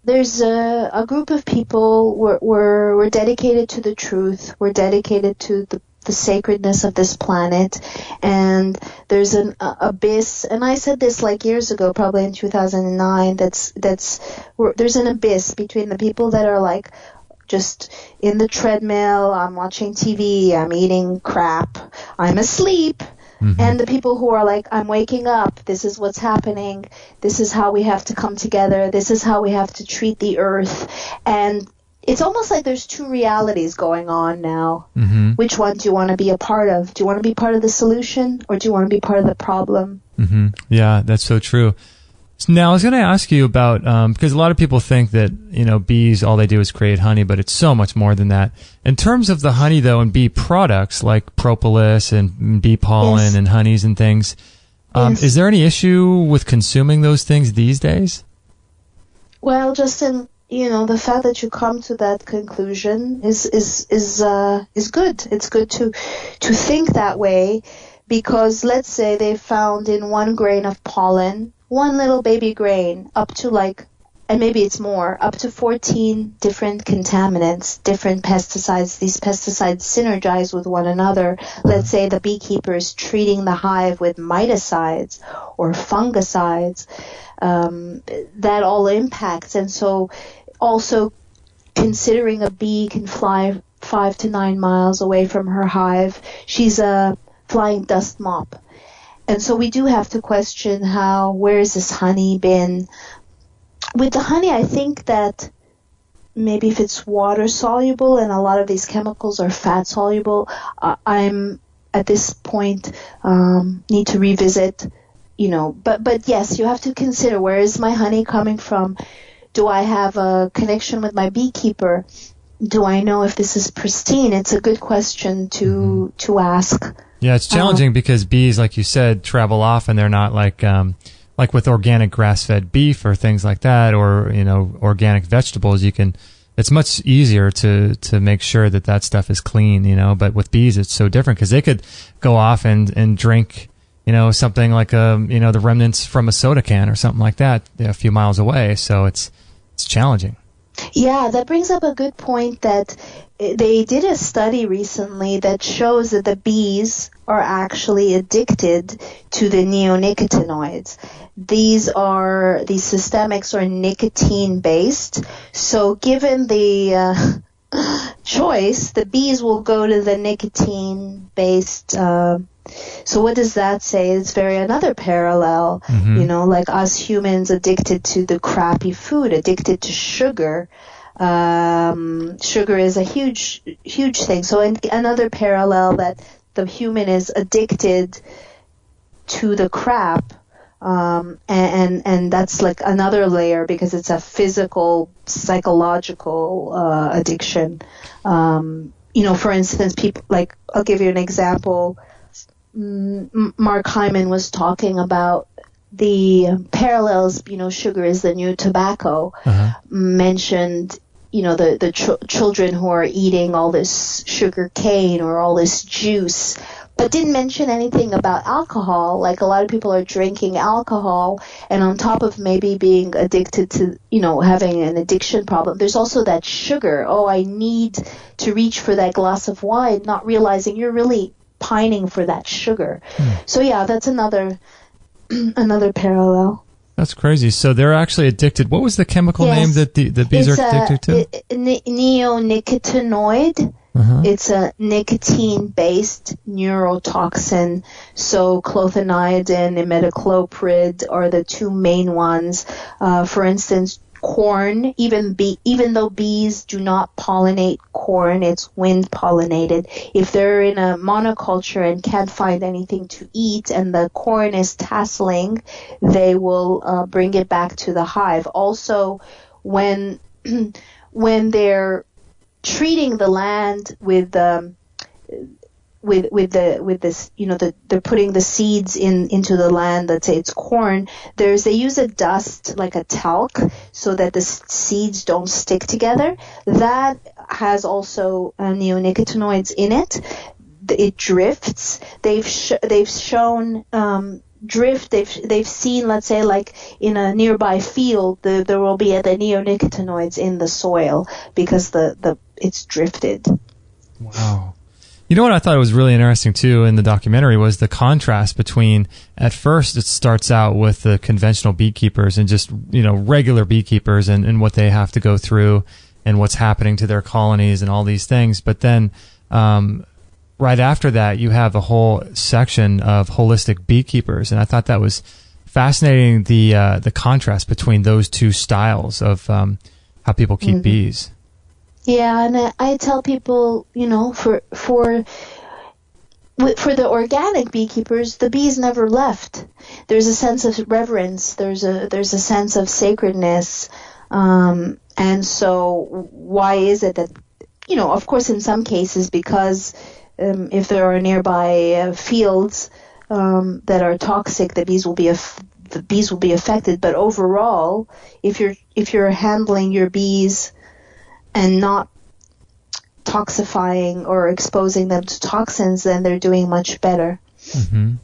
there's a group of people we're dedicated to the truth. We're dedicated to the sacredness of this planet, and there's an abyss, and I said this like years ago, probably in 2009, there's an abyss between the people that are like just in the treadmill, I'm watching TV, I'm eating crap, I'm asleep, and the people who are like, I'm waking up, this is what's happening, this is how we have to come together, this is how we have to treat the earth. And it's almost like there's two realities going on now. Which one do you want to be a part of? Do you want to be part of the solution, or do you want to be part of the problem? Yeah, that's so true. Now, I was going to ask you about, because a lot of people think that, bees, all they do is create honey, but it's so much more than that. In terms of the honey, though, and bee products like propolis and bee pollen and honeys and things, is there any issue with consuming those things these days? Well, Justin, the fact that you come to that conclusion is good. It's good to think that way, because let's say they found in one grain of pollen, one little baby grain, up to and maybe it's more, up to 14 different contaminants, different pesticides. These pesticides synergize with one another. Let's say the beekeeper is treating the hive with miticides or fungicides. That all impacts. And so also considering a bee can fly 5 to 9 miles away from her hive, she's a flying dust mop. And so we do have to question where has this honey been? With the honey, I think that maybe if it's water soluble, and a lot of these chemicals are fat soluble, I'm at this point need to revisit, but yes, you have to consider, where is my honey coming from? Do I have a connection with my beekeeper? Do I know if this is pristine? It's a good question to ask. Yeah, it's challenging because bees, like you said, travel off, and they're not like with organic grass-fed beef or things like that, or organic vegetables. It's much easier to make sure that stuff is clean, But with bees, it's so different because they could go off and drink, something like the remnants from a soda can or something like that a few miles away. So it's challenging. Yeah, that brings up a good point that they did a study recently that shows that the bees are actually addicted to the neonicotinoids. These systemics are nicotine based. So given the choice, the bees will go to the nicotine based. So what does that say? It's another parallel, like us humans addicted to the crappy food, addicted to sugar. Sugar is a huge, huge thing. So another parallel that the human is addicted to the crap, and that's like another layer because it's a physical, psychological addiction. For instance, people I'll give you an example. Mark Hyman was talking about the parallels, sugar is the new tobacco, mentioned, the children who are eating all this sugar cane or all this juice, but didn't mention anything about alcohol. Like a lot of people are drinking alcohol, and on top of maybe being addicted to, having an addiction problem, there's also that sugar. Oh, I need to reach for that glass of wine, not realizing you're really pining for that sugar. So yeah, that's another parallel. That's crazy. So they're actually addicted. What was the chemical name that the bees are addicted to? Neonicotinoid. It's a nicotine-based neurotoxin. So clothianidin, imidacloprid are the two main ones. For instance, corn, even though bees do not pollinate corn, it's wind pollinated. If they're in a monoculture and can't find anything to eat and the corn is tasseling, they will bring it back to the hive. Also, when they're treating the land with this, they're putting the seeds into the land. Let's say it's corn. They use a dust like a talc so that the seeds don't stick together. That has also neonicotinoids in it. It drifts. They've shown drift. They've seen, let's say, like in a nearby field, there will be the neonicotinoids in the soil because it's drifted. Wow. You know what I thought was really interesting, too, in the documentary was the contrast between, at first, it starts out with the conventional beekeepers and just, regular beekeepers and what they have to go through and what's happening to their colonies and all these things. But then right after that, you have a whole section of holistic beekeepers. And I thought that was fascinating, the contrast between those two styles of how people keep bees. Yeah, and I tell people, for the organic beekeepers, the bees never left. There's a sense of reverence. There's a sense of sacredness. And so why is it that, of course, in some cases, because if there are nearby fields that are toxic, the bees will be affected. But overall, if you're handling your bees and not toxifying or exposing them to toxins, then they're doing much better. Mm-hmm.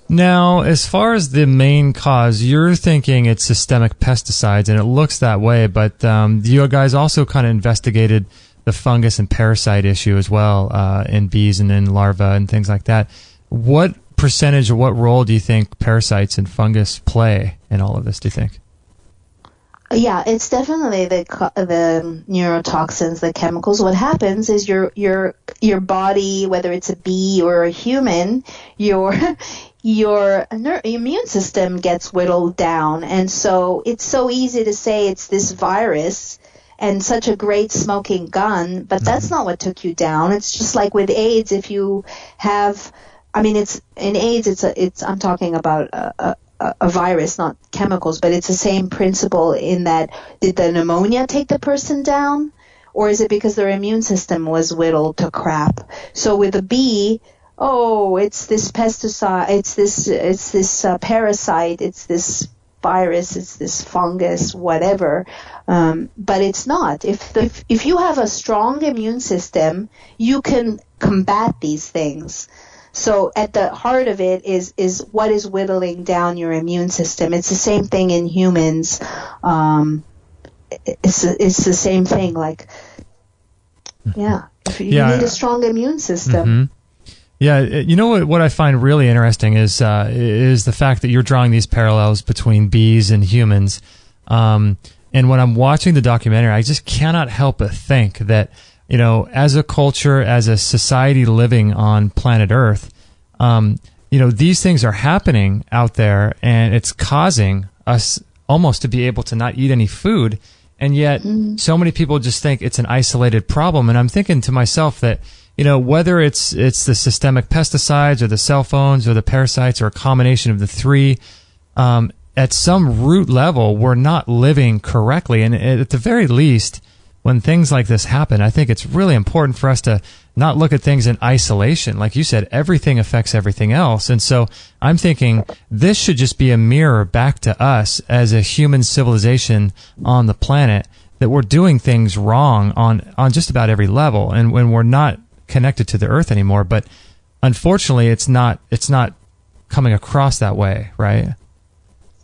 Now, as far as the main cause, you're thinking it's systemic pesticides, and it looks that way, but you guys also kind of investigated the fungus and parasite issue as well in bees and in larvae and things like that. What percentage or what role do you think parasites and fungus play in all of this, do you think? Yeah, it's definitely the neurotoxins, the chemicals. What happens is your body, whether it's a bee or a human, your immune system gets whittled down, and so it's so easy to say it's this virus and such a great smoking gun, but that's not what took you down. It's just like with AIDS. If you have, I mean, it's in AIDS. It's I'm talking about a virus, not chemicals, but it's the same principle in that, did the pneumonia take the person down, or is it because their immune system was whittled to crap? So with a bee, it's this pesticide, it's this parasite, it's this virus, it's this fungus, whatever. But it's not. If you have a strong immune system, you can combat these things. So at the heart of it is what is whittling down your immune system. It's the same thing in humans. It's the same thing. Like, you need a strong immune system. Mm-hmm. Yeah, you know what I find really interesting is the fact that you're drawing these parallels between bees and humans. And when I'm watching the documentary, I just cannot help but think that, you know, as a culture, as a society living on planet Earth, you know, these things are happening out there, and it's causing us almost to be able to not eat any food. And yet so many people just think it's an isolated problem. And I'm thinking to myself that, you know, whether it's the systemic pesticides or the cell phones or the parasites or a combination of the three, at some root level, we're not living correctly. And at the very least, when things like this happen, I think it's really important for us to not look at things in isolation. Like you said, everything affects everything else. And so I'm thinking this should just be a mirror back to us as a human civilization on the planet, that we're doing things wrong on just about every level. And when we're not connected to the earth anymore, but unfortunately it's not coming across that way, right?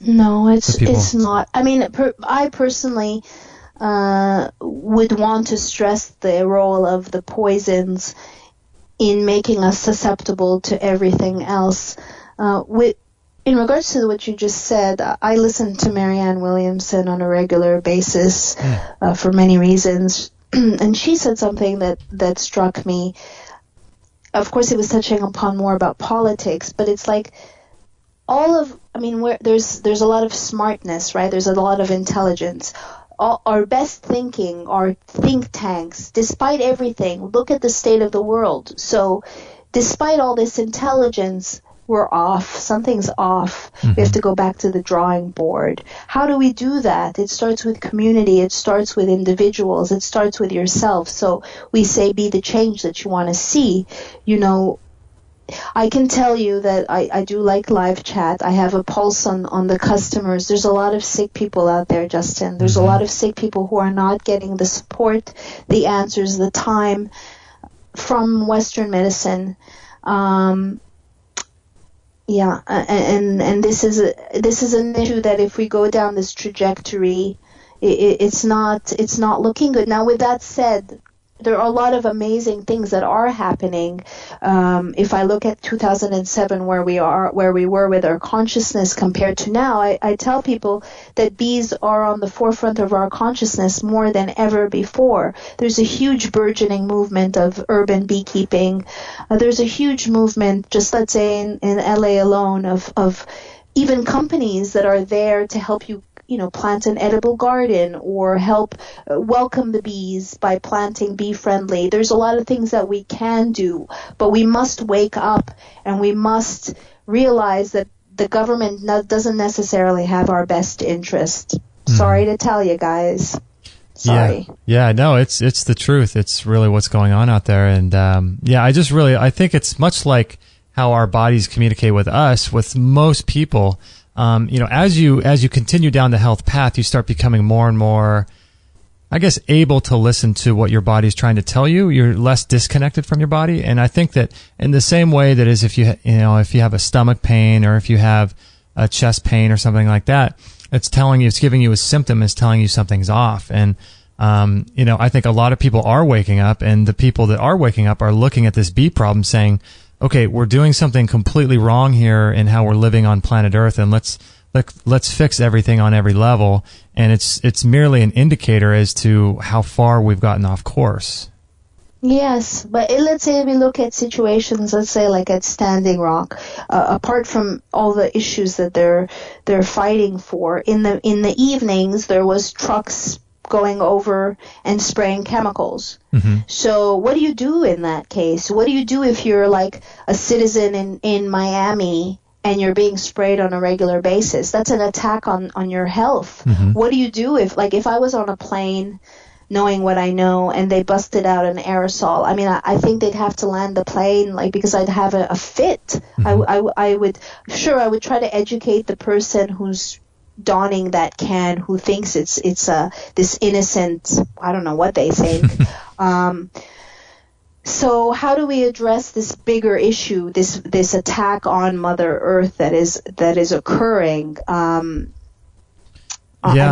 No, it's not. I mean, I personally would want to stress the role of the poisons in making us susceptible to everything else. In regards to what you just said, I listen to Marianne Williamson on a regular basis for many reasons, and she said something that struck me. Of course, it was touching upon more about politics, but it's like there's a lot of smartness, right? There's a lot of intelligence. Our best thinking, our think tanks, despite everything, look at the state of the world. So despite all this intelligence, we're off. Something's off. Mm-hmm. We have to go back to the drawing board. How do we do that? It starts with community. It starts with individuals. It starts with yourself. So we say, be the change that you want to see. You know, I can tell you that I do like live chat. I have a pulse on the customers. There's a lot of sick people out there, Justin. There's a lot of sick people who are not getting the support, the answers, the time from Western medicine. And this is an issue that if we go down this trajectory, it's not looking good. Now, with that said, there are a lot of amazing things that are happening. If I look at 2007, where we were with our consciousness compared to now, I tell people that bees are on the forefront of our consciousness more than ever before. There's a huge burgeoning movement of urban beekeeping. There's a huge movement, just let's say in LA alone, of even companies that are there to help you plant an edible garden or help welcome the bees by planting bee-friendly. There's a lot of things that we can do, but we must wake up and we must realize that the government doesn't necessarily have our best interest. Sorry to tell you guys. Sorry. Yeah, no, it's the truth. It's really what's going on out there. And I think it's much like how our bodies communicate with us, with most people. As you continue down the health path, you start becoming more and more I guess, able to listen to what your body's trying to tell you. You're less disconnected from your body. And I think that in the same way that is if you have a stomach pain or if you have a chest pain or something like that, it's giving you a symptom, it's telling you something's off. And, I think a lot of people are waking up, and the people that are waking up are looking at this bee problem saying, okay, we're doing something completely wrong here in how we're living on planet Earth, and let's fix everything on every level. And it's merely an indicator as to how far we've gotten off course. Yes, but let's say we look at situations, let's say like at Standing Rock, apart from all the issues that they're fighting for, in the evenings there was trucks going over and spraying chemicals. Mm-hmm. So what do you do in that case? What do you do if you're like a citizen in Miami and you're being sprayed on a regular basis? That's an attack on your health. Mm-hmm. What do you do if I was on a plane knowing what I know and they busted out an aerosol? I mean, I think they'd have to land the plane, like, because I'd have a fit. Mm-hmm. I would try to educate the person who's donning that can, who thinks it's this innocent, I don't know what they think. So how do we address this bigger issue, this attack on Mother Earth that is occurring? I'm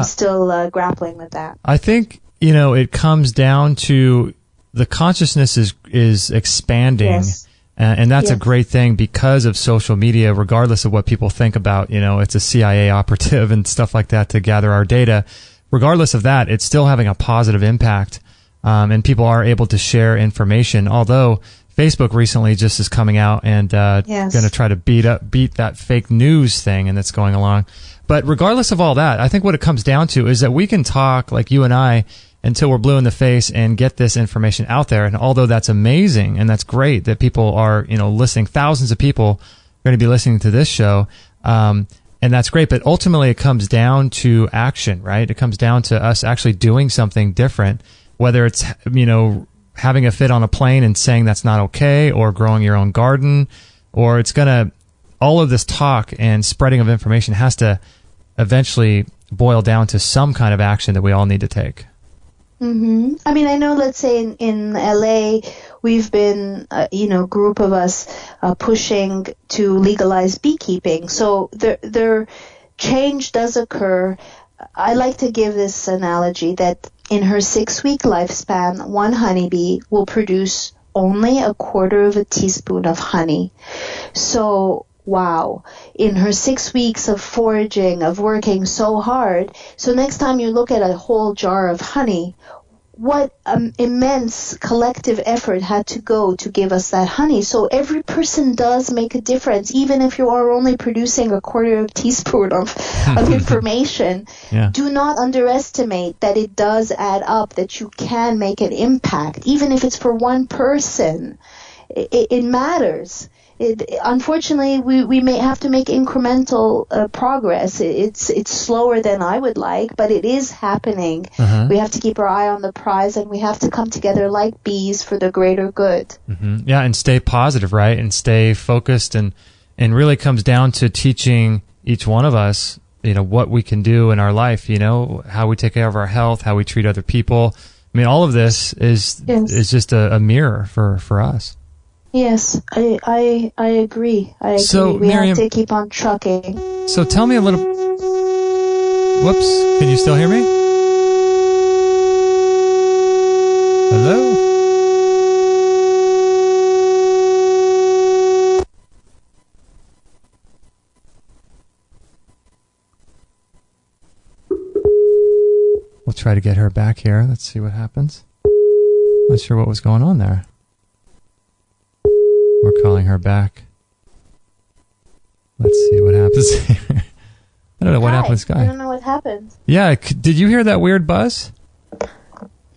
still grappling with that. I think, it comes down to the consciousness is expanding. Yes. And that's a great thing because of social media, regardless of what people think about, it's a CIA operative and stuff like that to gather our data. Regardless of that, it's still having a positive impact. And people are able to share information, although Facebook recently just is coming out and going to try to beat that fake news thing and that's going along. But regardless of all that, I think what it comes down to is that we can talk like you and I until we're blue in the face and get this information out there. And although that's amazing and that's great that people are, listening, thousands of people are going to be listening to this show, and that's great. But ultimately it comes down to action, right? It comes down to us actually doing something different, whether it's, having a fit on a plane and saying that's not okay, or growing your own garden, or all of this talk and spreading of information has to eventually boil down to some kind of action that we all need to take. Mm-hmm. I mean, I know, let's say in LA, we've been, group of us pushing to legalize beekeeping. So there change does occur. I like to give this analogy that in her 6-week lifespan, one honeybee will produce only 1/4 teaspoon of honey. So, wow. In her 6 weeks of foraging, of working so hard, so next time you look at a whole jar of honey, what immense collective effort had to go to give us that honey. So every person does make a difference, even if you are only producing 1/4 teaspoon of information. Yeah. Do not underestimate that it does add up, that you can make an impact, even if it's for one person. It matters. Unfortunately, we may have to make incremental progress. It's slower than I would like, but it is happening. Uh-huh. We have to keep our eye on the prize, and we have to come together like bees for the greater good. Mm-hmm. Yeah, and stay positive, right? And stay focused, and really comes down to teaching each one of us, what we can do in our life, how we take care of our health, how we treat other people. I mean, all of this is just a mirror for us. Yes, I agree. So, we Maryam, have to keep on trucking. So tell me a little... Whoops, can you still hear me? Hello? We'll try to get her back here. Let's see what happens. Not sure what was going on there. We're calling her back. Let's see what happens here. I don't know what happened to this guy. I don't know what happened. Yeah, did you hear that weird buzz?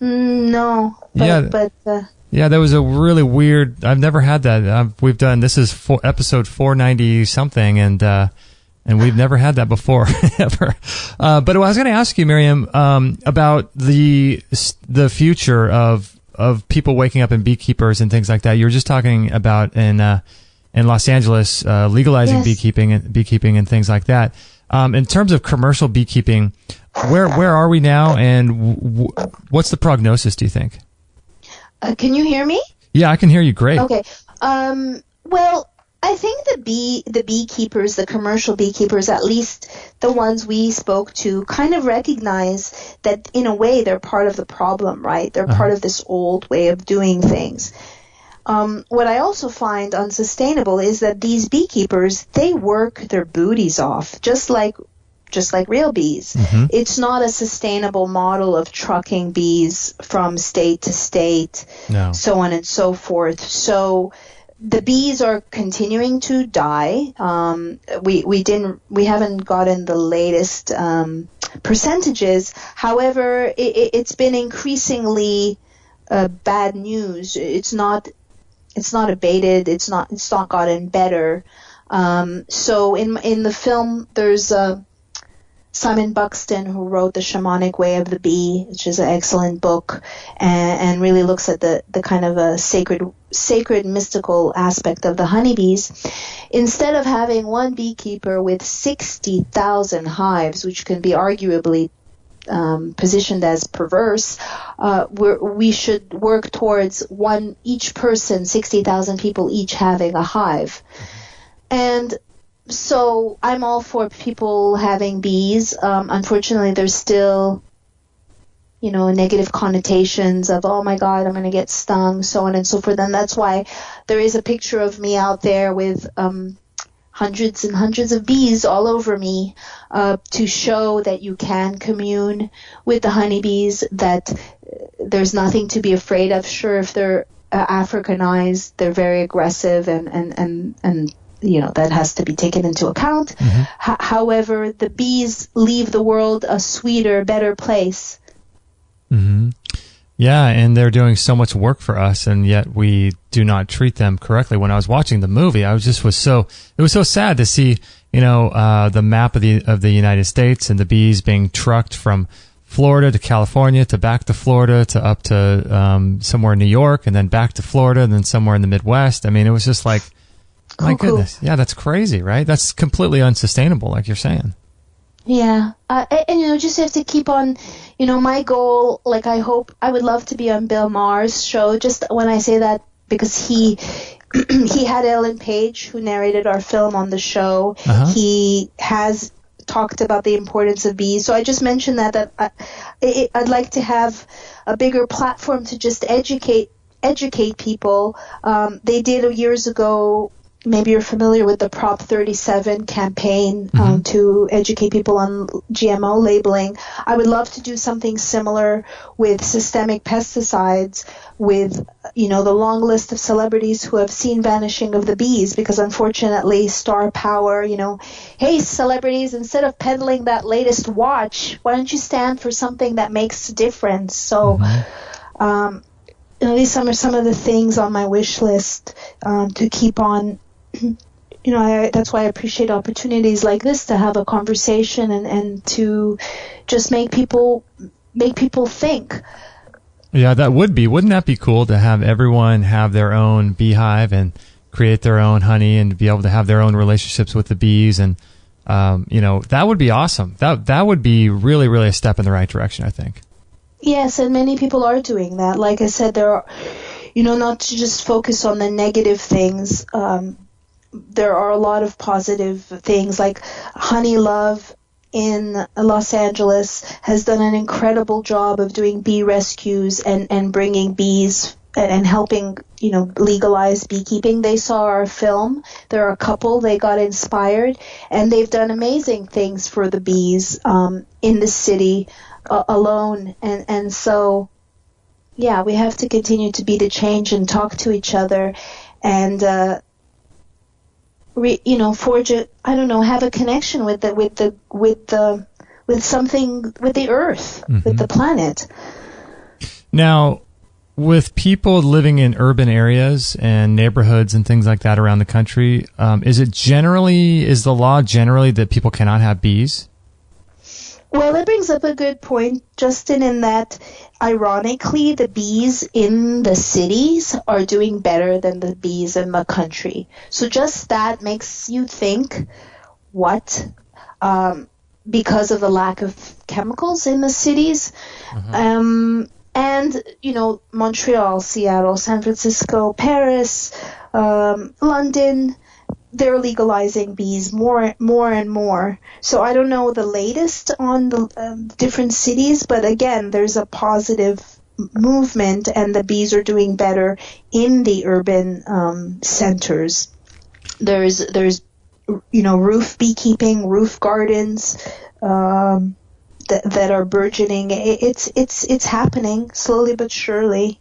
No. Yeah, that was a really weird... I've never had that. We've done... This is episode 490 something, and we've never had that before, ever. But I was going to ask you, Maryam, about the future of people waking up and beekeepers and things like that. You were just talking about in Los Angeles legalizing beekeeping and things like that. In terms of commercial beekeeping, where are we now, and what's the prognosis, do you think? Can you hear me? Yeah, I can hear you great. Okay. Well, I think the beekeepers, the commercial beekeepers, at least the ones we spoke to, kind of recognize that in a way they're part of the problem, right? They're part of this old way of doing things. What I also find unsustainable is that these beekeepers, they work their booties off, just like real bees. Mm-hmm. It's not a sustainable model of trucking bees from state to state, so on and so forth. So the bees are continuing to die. We haven't gotten the latest percentages. However, it's been increasingly bad news. It's not abated. It's not gotten better. So in the film, there's Simon Buxton, who wrote The Shamanic Way of the Bee, which is an excellent book, and really looks at the kind of a sacred mystical aspect of the honeybees. Instead of having one beekeeper with 60,000 hives, which can be arguably positioned as perverse, we should work towards each person, 60,000 people each having a hive. And so I'm all for people having bees. Unfortunately, there's still, negative connotations of, oh my God, I'm going to get stung, so on and so forth. And that's why there is a picture of me out there with hundreds and hundreds of bees all over me, to show that you can commune with the honeybees, that there's nothing to be afraid of. Sure, if they're Africanized, they're very aggressive, and that has to be taken into account. Mm-hmm. However, the bees leave the world a sweeter, better place. Mm-hmm. Yeah, and they're doing so much work for us, and yet we do not treat them correctly. When I was watching the movie, it was so sad to see, the map of the United States and the bees being trucked from Florida to California to back to Florida to up to somewhere in New York, and then back to Florida, and then somewhere in the Midwest. I mean, it was just like, my goodness. Yeah, that's crazy, right? That's completely unsustainable, like you're saying. Yeah. And just have to keep on, my goal, I would love to be on Bill Maher's show. Just when I say that, because he had Ellen Page, who narrated our film, on the show. Uh-huh. He has talked about the importance of bees. So I just mentioned that I'd like to have a bigger platform to just educate people. They did years ago. Maybe you're familiar with the Prop 37 campaign, to educate people on GMO labeling. I would love to do something similar with systemic pesticides, with, the long list of celebrities who have seen Vanishing of the Bees, because unfortunately star power, hey, celebrities, instead of peddling that latest watch, why don't you stand for something that makes a difference? So, these are some of the things on my wish list, to keep on. That's why I appreciate opportunities like this to have a conversation and to just make people think. Yeah, wouldn't that be cool to have everyone have their own beehive and create their own honey and be able to have their own relationships with the bees, and that would be awesome. That would be really, really a step in the right direction, I think. Yes, and many people are doing that. Like I said, there are, not to just focus on the negative things. There are a lot of positive things, like Honey Love in Los Angeles has done an incredible job of doing bee rescues and bringing bees and helping, legalize beekeeping. They saw our film. They're a couple. They got inspired, and they've done amazing things for the bees in the city alone. And so, yeah, we have to continue to be the change and talk to each other and forge have a connection with the earth, with the planet. Now, with people living in urban areas and neighborhoods and things like that around the country, is the law generally that people cannot have bees? Well, that brings up a good point, Justin, in that, ironically, the bees in the cities are doing better than the bees in the country. So just that makes you think, what? because of the lack of chemicals in the cities. And, Montreal, Seattle, San Francisco, Paris, London, they're legalizing bees more and more. So I don't know the latest on the different cities, but again, there's a positive movement, and the bees are doing better in the urban centers. There's roof beekeeping, roof gardens that are burgeoning. It's happening slowly but surely.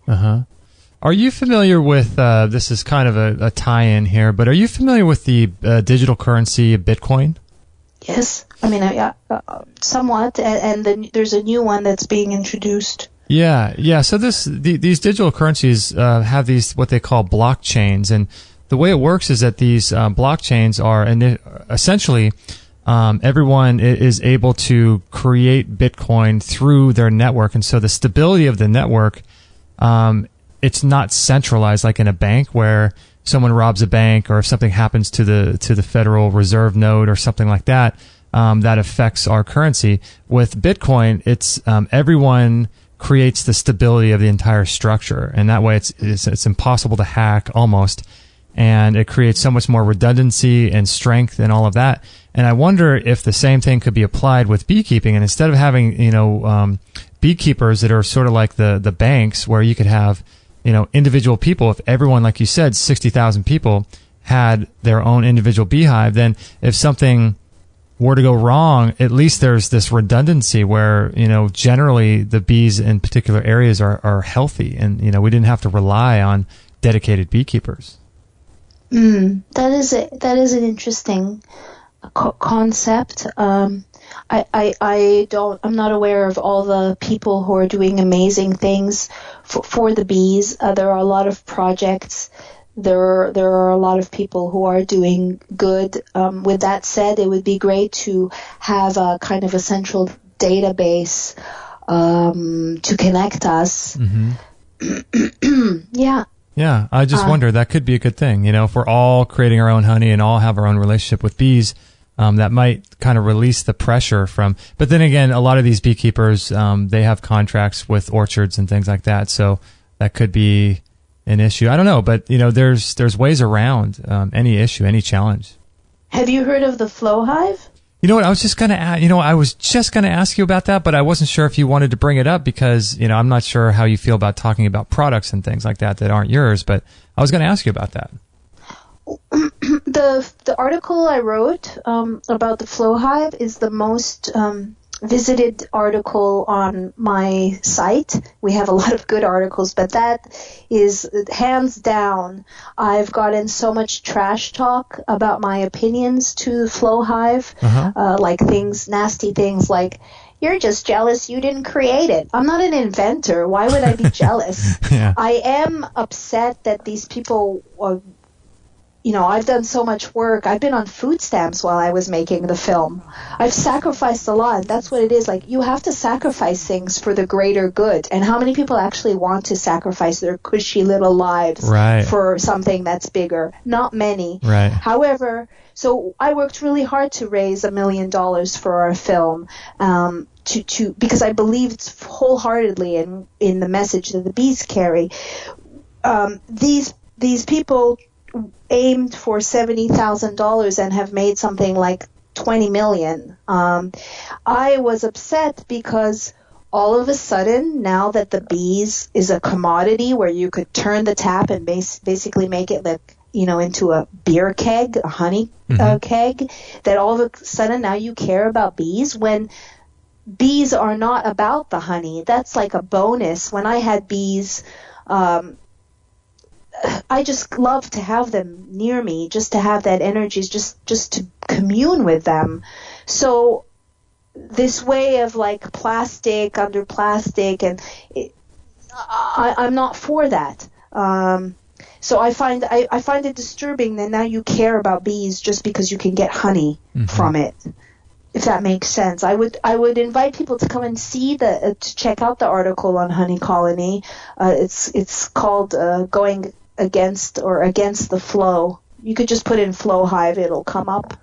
Are you familiar with, this is kind of a tie-in here, but are you familiar with the digital currency Bitcoin? Yes. I mean, somewhat, and then there's a new one that's being introduced. Yeah. So these digital currencies have these, what they call blockchains, and the way it works is that these blockchains are, and essentially everyone is able to create Bitcoin through their network, and so the stability of the network, it's not centralized like in a bank where someone robs a bank, or if something happens to the Federal Reserve node or something like that, that affects our currency. With Bitcoin, it's everyone creates the stability of the entire structure, and that way it's impossible to hack almost, and it creates so much more redundancy and strength and all of that. And I wonder if the same thing could be applied with beekeeping, and instead of having beekeepers that are sort of like the banks where you could have individual people, if everyone, like you said, 60,000 people had their own individual beehive, then if something were to go wrong, at least there's this redundancy where, generally the bees in particular areas are healthy, and, we didn't have to rely on dedicated beekeepers. That is an interesting concept. I'm not aware of all the people who are doing amazing things for the bees. There are a lot of projects. There are a lot of people who are doing good. With that said, it would be great to have a kind of a central database to connect us. Yeah, I just wonder, that could be a good thing. If we're all creating our own honey and all have our own relationship with bees, that might kind of release the pressure from. But then again, a lot of these beekeepers, they have contracts with orchards and things like that, so that could be an issue. I don't know, but there's ways around any issue, any challenge. Have you heard of the flow hive? You know what? I was just going to ask you about that, but I wasn't sure if you wanted to bring it up because, I'm not sure how you feel about talking about products and things like that aren't yours, but I was going to ask you about that. The article I wrote about the flow hive is the most visited article on my site. We have a lot of good articles, but that is hands down. I've gotten so much trash talk about my opinions to the flow hive, like nasty things like, you're just jealous you didn't create it. I'm not an inventor. Why would I be jealous? Yeah. I am upset that these people I've done so much work. I've been on food stamps while I was making the film. I've sacrificed a lot. That's what it is. Like, you have to sacrifice things for the greater good. And how many people actually want to sacrifice their cushy little lives for something that's bigger? Not many. Right. However, so I worked really hard to raise $1 million for our film, because I believed wholeheartedly in the message that the bees carry. These people aimed for $70,000 and have made something like $20 million. I was upset because all of a sudden, now that the bees is a commodity where you could turn the tap and basically make it like, into a beer keg, a honey keg, that all of a sudden now you care about bees when bees are not about the honey. That's like a bonus. When I had bees, I just love to have them near me, just to have that energy, just to commune with them. So this way of like plastic under plastic, and I'm not for that. So I find it disturbing that now you care about bees just because you can get honey from it. If that makes sense, I would invite people to come and see to check out the article on Honey Colony. It's called Going Against the Flow. You could just put in flow hive, it'll come up.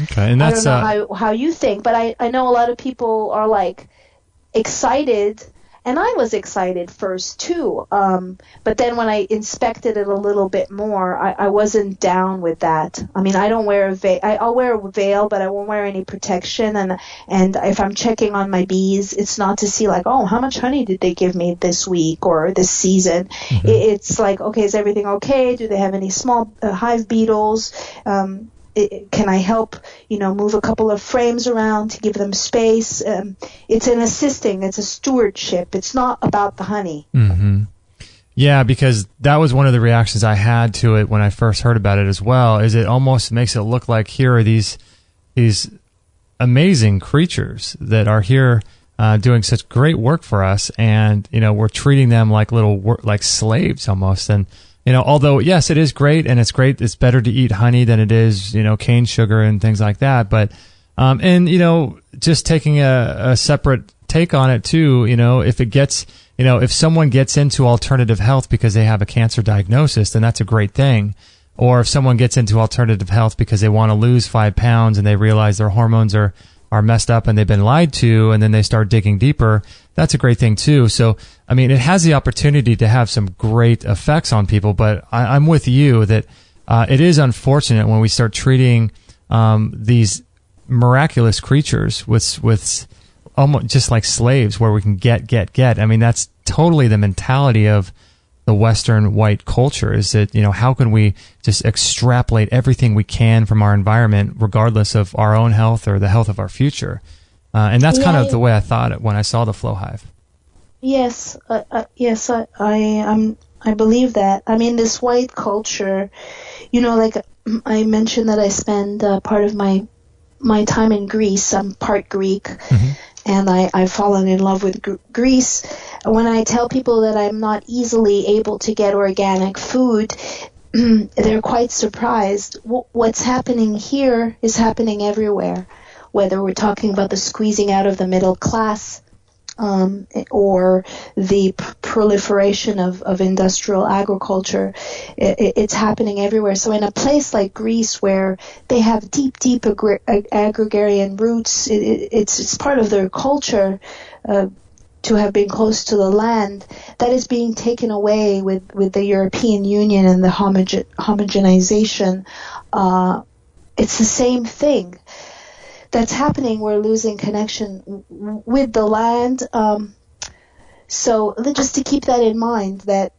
Okay, and that's I don't know how you think, but I know a lot of people are like excited, and I was excited first too. But then when I inspected it a little bit more, I wasn't down with that. I mean, I don't wear a veil. I'll wear a veil, but I won't wear any protection. And if I'm checking on my bees, it's not to see like, oh, how much honey did they give me this week or this season? Mm-hmm. It's like, okay, is everything okay? Do they have any small hive beetles? Can I help, move a couple of frames around to give them space? It's an assisting. It's a stewardship. It's not about the honey. Mm-hmm. Yeah, because that was one of the reactions I had to it when I first heard about it as well, is it almost makes it look like here are these amazing creatures that are here doing such great work for us, and, we're treating them like like slaves almost. And although, yes, it is great, and it's great, it's better to eat honey than it is, cane sugar and things like that. But, just taking a separate take on it too, if it gets, if someone gets into alternative health because they have a cancer diagnosis, then that's a great thing. Or if someone gets into alternative health because they want to lose 5 pounds and they realize their hormones are messed up and they've been lied to, and then they start digging deeper, that's a great thing too. So, I mean, it has the opportunity to have some great effects on people, but I'm with you that it is unfortunate when we start treating these miraculous creatures with almost just like slaves, where we can get. I mean, that's totally the mentality of the Western white culture, is that, how can we just extrapolate everything we can from our environment, regardless of our own health or the health of our future. And that's kind of the way I thought it when I saw the flow hive. Yes, I believe that. I mean, this white culture, like I mentioned that I spend part of my time in Greece. I'm part Greek. Mm-hmm. And I've fallen in love with Greece. When I tell people that I'm not easily able to get organic food, they're quite surprised. What's happening here is happening everywhere, whether we're talking about the squeezing out of the middle class, or the proliferation of industrial agriculture. It's happening everywhere. So in a place like Greece, where they have deep agrarian roots, it's part of their culture to have been close to the land, that is being taken away with the European Union and the homogenization. It's the same thing that's happening. We're losing connection with the land. So just to keep that in mind, that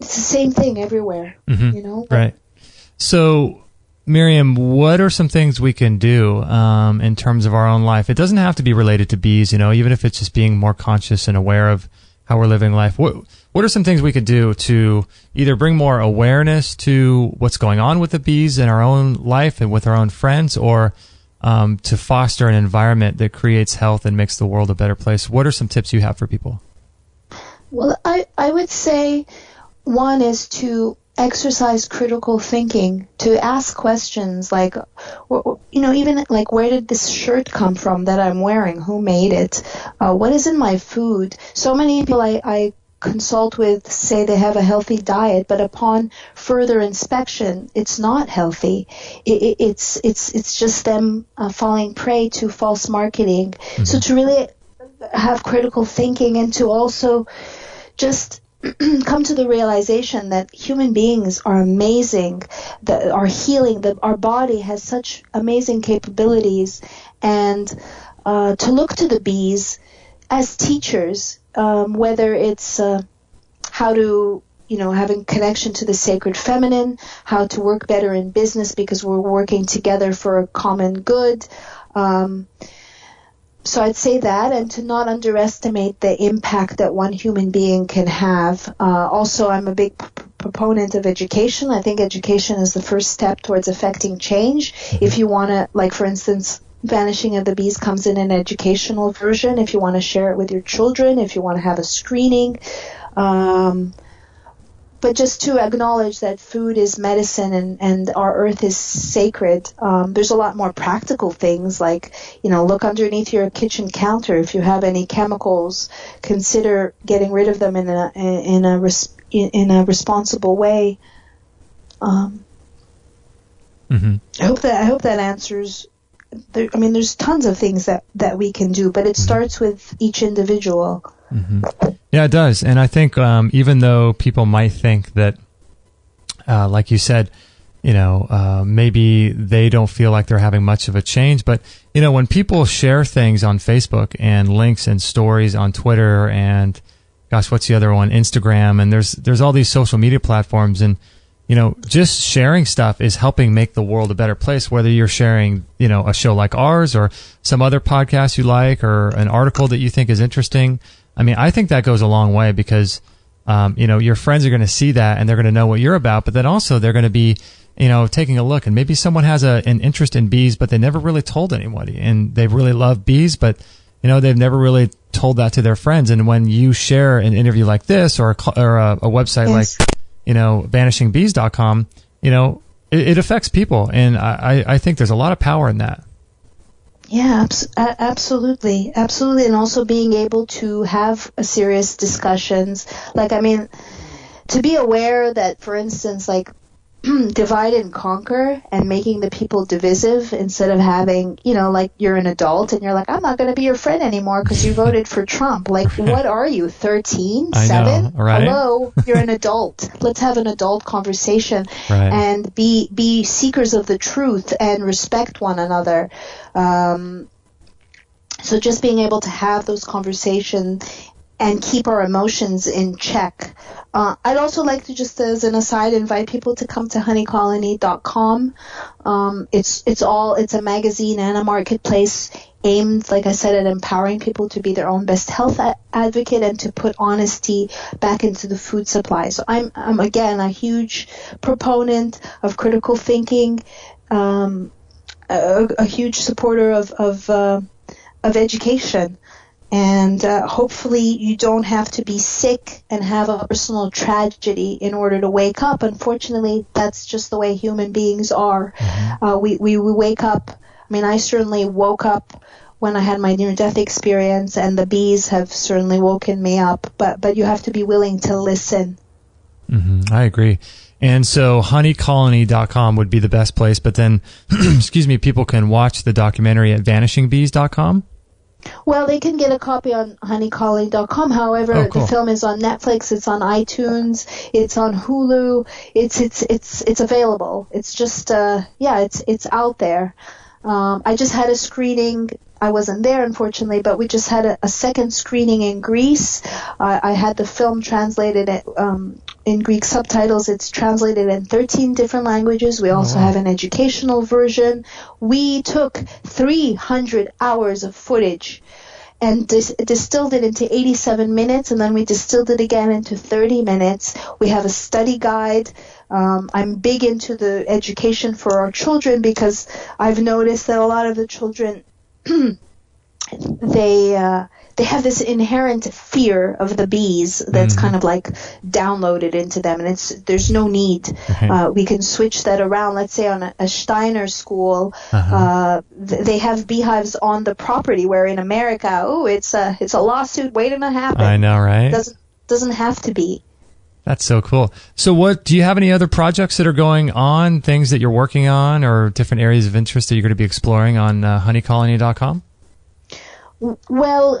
it's the same thing everywhere, mm-hmm. Right. So, Maryam, what are some things we can do in terms of our own life? It doesn't have to be related to bees, even if it's just being more conscious and aware of how we're living life. What are some things we could do to either bring more awareness to what's going on with the bees in our own life and with our own friends, or to foster an environment that creates health and makes the world a better place? What are some tips you have for people? Well, I would say one is to exercise critical thinking, to ask questions like, even like, where did this shirt come from that I'm wearing? Who made it? What is in my food? So many people I consult with say they have a healthy diet, but upon further inspection, it's not healthy. It's just them falling prey to false marketing. Mm-hmm. So to really have critical thinking, and to also just come to the realization that human beings are amazing, that are healing, that our body has such amazing capabilities, and to look to the bees as teachers, whether it's how to, having connection to the sacred feminine, how to work better in business because we're working together for a common good. So I'd say that, and to not underestimate the impact that one human being can have. Also, I'm a big proponent of education. I think education is the first step towards affecting change. If you want to, like, for instance, Vanishing of the Bees comes in an educational version. If you want to share it with your children, if you want to have a screening, but just to acknowledge that food is medicine and our earth is sacred. There's a lot more practical things like, look underneath your kitchen counter. If you have any chemicals, consider getting rid of them in a responsible way. I hope that answers. There's tons of things that we can do, but it starts with each individual. Yeah, it does. And I think even though people might think that, like you said, maybe they don't feel like they're having much of a change, but when people share things on Facebook and links and stories on Twitter and gosh, what's the other one? Instagram, and there's all these social media platforms, and just sharing stuff is helping make the world a better place, whether you're sharing, a show like ours or some other podcast you like or an article that you think is interesting. I think that goes a long way because, your friends are going to see that and they're going to know what you're about, but then also they're going to be, taking a look, and maybe someone has an interest in bees, but they never really told anybody, and they really love bees, but, they've never really told that to their friends. And when you share an interview like this or a website like, vanishingbees.com, it affects people. And I think there's a lot of power in that. Yeah, absolutely. Absolutely. And also being able to have serious discussions. To be aware that, for instance, divide and conquer and making the people divisive instead of having, you're an adult and you're like, I'm not going to be your friend anymore because you voted for Trump. What are you, 13, 7? Right? Hello, you're an adult. Let's have an adult conversation and be seekers of the truth and respect one another. So just being able to have those conversations and keep our emotions in check. I'd also like to, just as an aside, invite people to come to honeycolony.com. It's a magazine and a marketplace aimed, like I said, at empowering people to be their own best health advocate and to put honesty back into the food supply. So I'm again a huge proponent of critical thinking, a huge supporter of education. And hopefully you don't have to be sick and have a personal tragedy in order to wake up. Unfortunately, that's just the way human beings are. We wake up. I certainly woke up when I had my near-death experience, and the bees have certainly woken me up. But you have to be willing to listen. I agree. And so honeycolony.com would be the best place. But then, people can watch the documentary at vanishingbees.com? Well, they can get a copy on honeycolony.com. However, the film is on Netflix, it's on iTunes, it's on Hulu. It's available. It's just it's out there. I just had a screening. I wasn't there, unfortunately, but we just had a second screening in Greece. I had the film translated in Greek subtitles. It's translated in 13 different languages. We also have an educational version. We took 300 hours of footage and distilled it into 87 minutes, and then we distilled it again into 30 minutes. We have a study guide. I'm big into the education for our children because I've noticed that a lot of the children they have this inherent fear of the bees that's kind of downloaded into them, and there's no need. We can switch that around. Let's say on a Steiner school, they have beehives on the property, where in America, it's a lawsuit waiting to happen. I know, right? Doesn't have to be. That's so cool. So do you have any other projects that are going on, things that you're working on, or different areas of interest that you're going to be exploring on honeycolony.com? Well,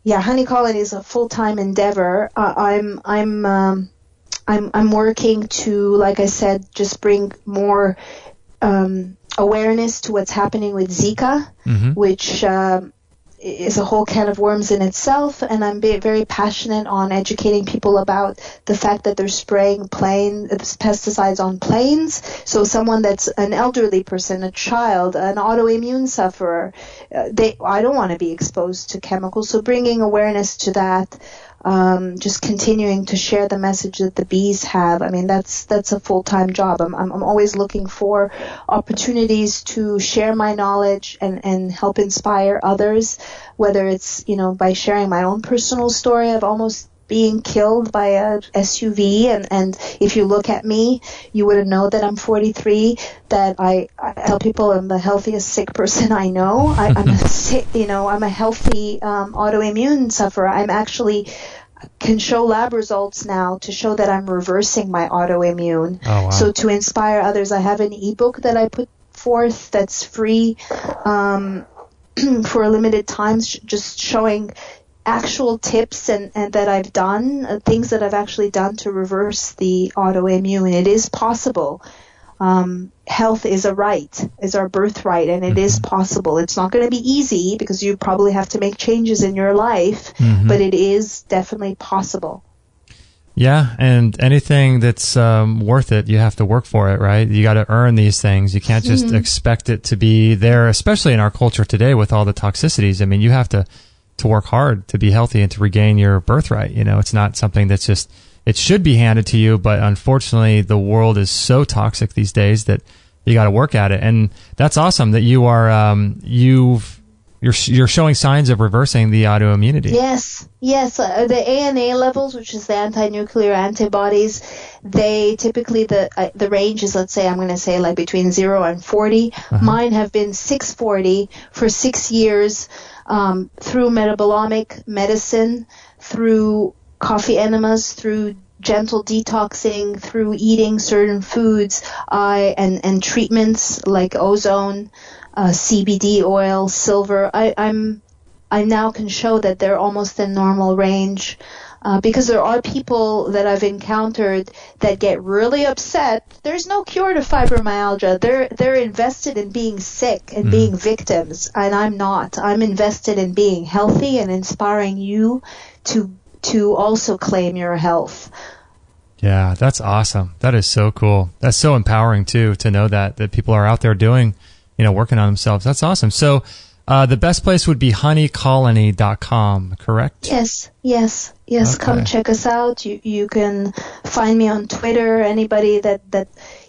Honey Colony is a full-time endeavor. I'm working to, like I said, just bring more awareness to what's happening with Zika, which is a whole can of worms in itself, and I'm very passionate on educating people about the fact that they're spraying pesticides on planes. So someone that's an elderly person, a child, an autoimmune sufferer, I don't want to be exposed to chemicals. So bringing awareness to that, just continuing to share the message that the bees have. That's a full-time job. I'm always looking for opportunities to share my knowledge and help inspire others, whether it's, by sharing my own personal story of almost being killed by a SUV, and if you look at me, you wouldn't know that I'm 43, that I tell people I'm the healthiest sick person I know. I'm a healthy autoimmune sufferer. I'm actually can show lab results now to show that I'm reversing my autoimmune. Oh, wow. So to inspire others, I have an ebook that I put forth that's free for a limited time, just showing actual tips and that I've done, things that I've actually done to reverse the autoimmune. It is possible. Health is a right, is our birthright, and it is possible. It's not going to be easy because you probably have to make changes in your life, but it is definitely possible. Yeah, and anything that's worth it, you have to work for it, right? You got to earn these things. You can't just expect it to be there, especially in our culture today with all the toxicities. I mean, you have to work hard to be healthy and to regain your birthright. You know, it's not something that's just, it should be handed to you, but unfortunately the world is so toxic these days that you got to work at it. And that's awesome that you are, you're showing signs of reversing the autoimmunity. Yes. The ANA levels, which is the anti-nuclear antibodies, they typically, the range is, let's say, I'm going to say like between 0 and 40. Mine have been 640 for 6 years, through metabolomic medicine, through coffee enemas, through gentle detoxing, through eating certain foods, and treatments like ozone, CBD oil, silver. I now can show that they're almost in normal range, because there are people that I've encountered that get really upset. There's no cure to fibromyalgia. They're invested in being sick and being victims, and I'm not. I'm invested in being healthy and inspiring you to also claim your health. Yeah, that's awesome. That is so cool. That's so empowering too, to know that people are out there doing, working on themselves. That's awesome. So the best place would be honeycolony.com, correct? Yes. Okay. Come check us out. You can find me on Twitter. Anybody that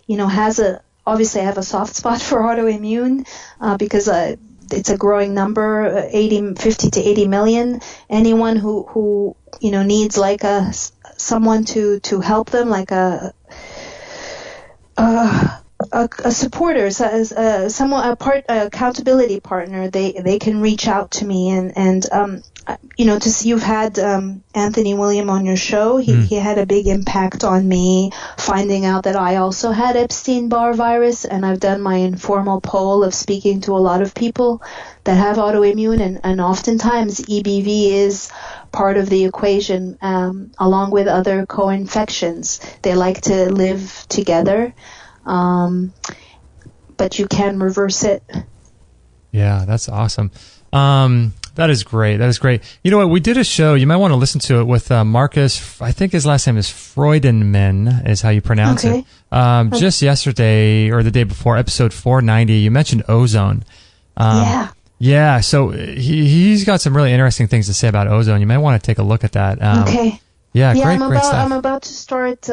has obviously I have a soft spot for autoimmune, because it's a growing number, 50 to 80 million. Anyone who needs like someone to help them, like a supporter, accountability partner, they can reach out to me, and you've had Anthony William on your show. He had a big impact on me, finding out that I also had Epstein-Barr virus, and I've done my informal poll of speaking to a lot of people that have autoimmune, and oftentimes EBV is part of the equation, along with other co-infections. They like to live together, but you can reverse it. Yeah, that's awesome. That is great. You know what? We did a show. You might want to listen to it with Marcus. I think his last name is Freudenman, is how you pronounce it. Just yesterday or the day before, episode 490, you mentioned ozone. Yeah. So he's got some really interesting things to say about ozone. You might want to take a look at that. Okay. Yeah, great stuff. I'm about to start.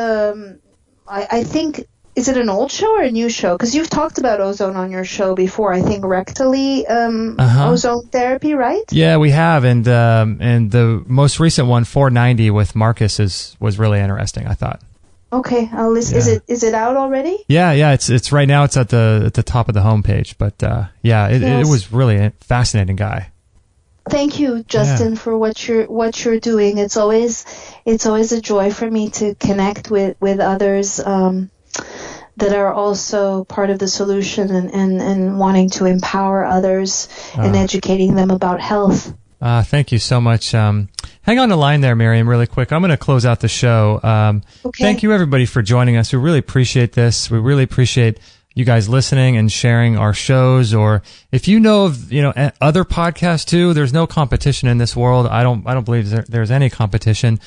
I think. Is it an old show or a new show? Because you've talked about ozone on your show before. I think rectally ozone therapy, right? Yeah, we have, and the most recent one, 490 with Marcus, was really interesting, I thought. Okay, I'll listen. Yeah. Is it out already? Yeah. It's right now. It's at the top of the homepage, but it was really a fascinating guy. Thank you, Justin, for what you're doing. It's always a joy for me to connect with others that are also part of the solution and wanting to empower others and educating them about health. Thank you so much. Hang on the line there, Maryam, really quick. I'm going to close out the show. Okay. Thank you, everybody, for joining us. We really appreciate this. We really appreciate you guys listening and sharing our shows. Or if you know of other podcasts too, there's no competition in this world. I don't believe there's any competition.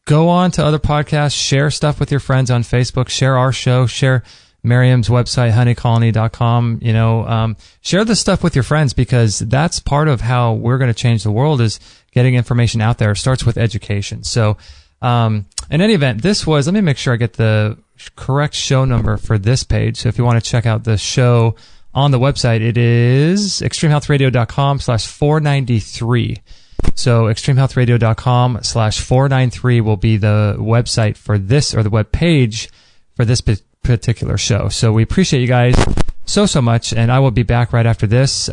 Go on to other podcasts, share stuff with your friends on Facebook, share our show, share Maryam's website, honeycolony.com. Share this stuff with your friends, because that's part of how we're going to change the world, is getting information out there. It starts with education. So, in any event, let me make sure I get the correct show number for this page. So if you want to check out the show on the website, it is extremehealthradio.com/493. So extremehealthradio.com/493 will be the website for this, or the web page for this particular show. So we appreciate you guys so much, and I will be back right after this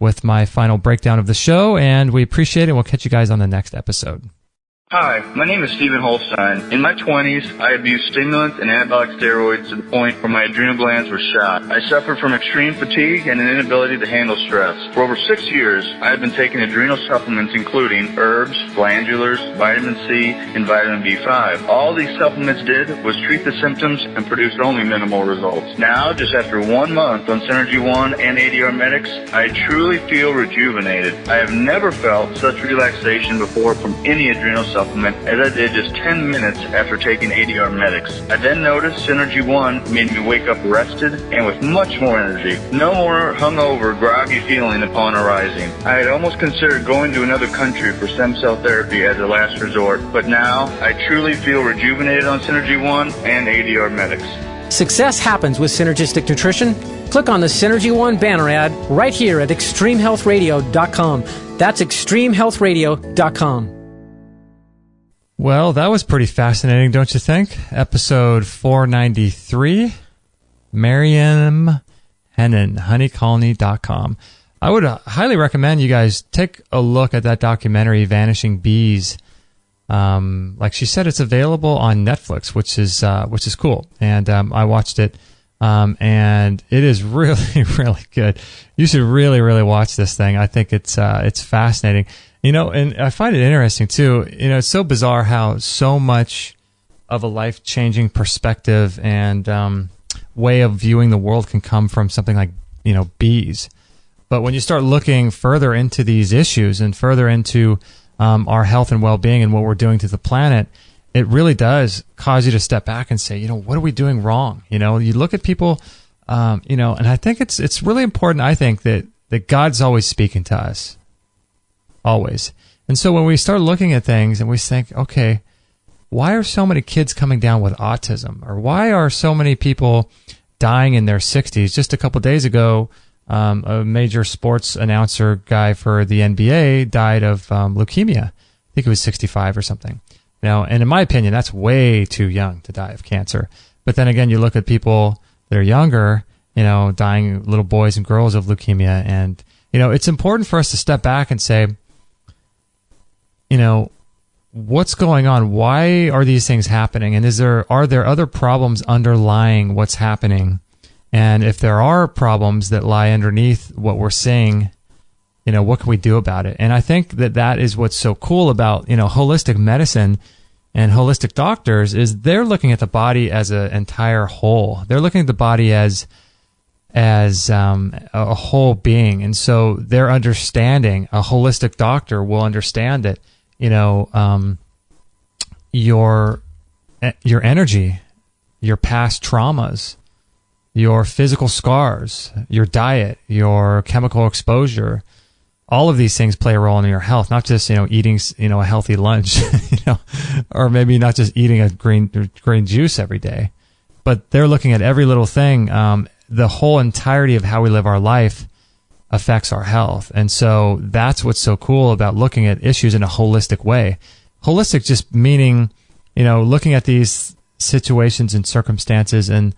with my final breakdown of the show, and we appreciate it. We'll catch you guys on the next episode. Hi, my name is Stephen Holstein. In my 20s, I abused stimulants and anabolic steroids to the point where my adrenal glands were shot. I suffered from extreme fatigue and an inability to handle stress. For over 6 years, I have been taking adrenal supplements including herbs, glandulars, vitamin C, and vitamin B5. All these supplements did was treat the symptoms and produced only minimal results. Now, just after 1 month on Synergy 1 and ADR Medics, I truly feel rejuvenated. I have never felt such relaxation before from any adrenal supplement as I did just 10 minutes after taking ADR Medics. I then noticed Synergy 1 made me wake up rested and with much more energy. No more hungover, groggy feeling upon arising. I had almost considered going to another country for stem cell therapy as a last resort, but now I truly feel rejuvenated on Synergy 1 and ADR Medics. Success happens with synergistic nutrition. Click on the Synergy 1 banner ad right here at extremehealthradio.com. That's extremehealthradio.com. Well, that was pretty fascinating, don't you think? Episode 493, Maryam Henein, honeycolony.com. I would highly recommend you guys take a look at that documentary, Vanishing Bees. Like she said, it's available on Netflix, which is cool. And I watched it, and it is really, really good. You should really, really watch this thing. I think it's fascinating. You know, and I find it interesting, too. You know, it's so bizarre how so much of a life-changing perspective and way of viewing the world can come from something like, you know, bees. But when you start looking further into these issues and further into our health and well-being and what we're doing to the planet, it really does cause you to step back and say, you know, what are we doing wrong? You know, you look at people, you know, and I think it's really important, I think, that God's always speaking to us. Always. And so when we start looking at things and we think, okay, why are so many kids coming down with autism? Or why are so many people dying in their 60s? Just a couple days ago, a major sports announcer guy for the NBA died of leukemia. I think he was 65 or something. You know, and in my opinion, that's way too young to die of cancer. But then again, you look at people that are younger, you know, dying, little boys and girls of leukemia. And, you know, it's important for us to step back and say, you know, what's going on? Why are these things happening? And are there other problems underlying what's happening? And if there are problems that lie underneath what we're seeing, you know, what can we do about it? And I think that is what's so cool about, you know, holistic medicine and holistic doctors is they're looking at the body as an entire whole. They're looking at the body as a whole being. And so they're understanding, a holistic doctor will understand that, you know, your energy, your past traumas, your physical scars, your diet, your chemical exposure, all of these things play a role in your health, not just, you know, eating, you know, a healthy lunch, you know, or maybe not just eating a green juice every day, but they're looking at every little thing. The whole entirety of how we live our life affects our health. And so that's what's so cool about looking at issues in a holistic way. Holistic just meaning, you know, looking at these situations and circumstances and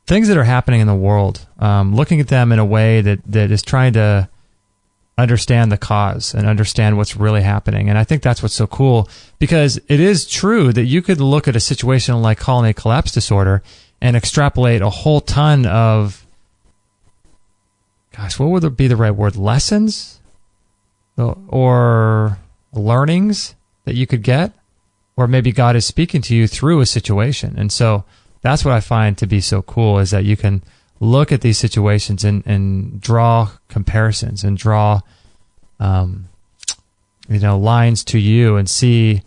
things that are happening in the world, looking at them in a way that is trying to understand the cause and understand what's really happening. And I think that's what's so cool, because it is true that you could look at a situation like colony collapse disorder and extrapolate a whole ton of, gosh, what would be the right word? Lessons or learnings that you could get, or maybe God is speaking to you through a situation. And so that's what I find to be so cool, is that you can look at these situations and draw comparisons and draw, you know, lines to you and see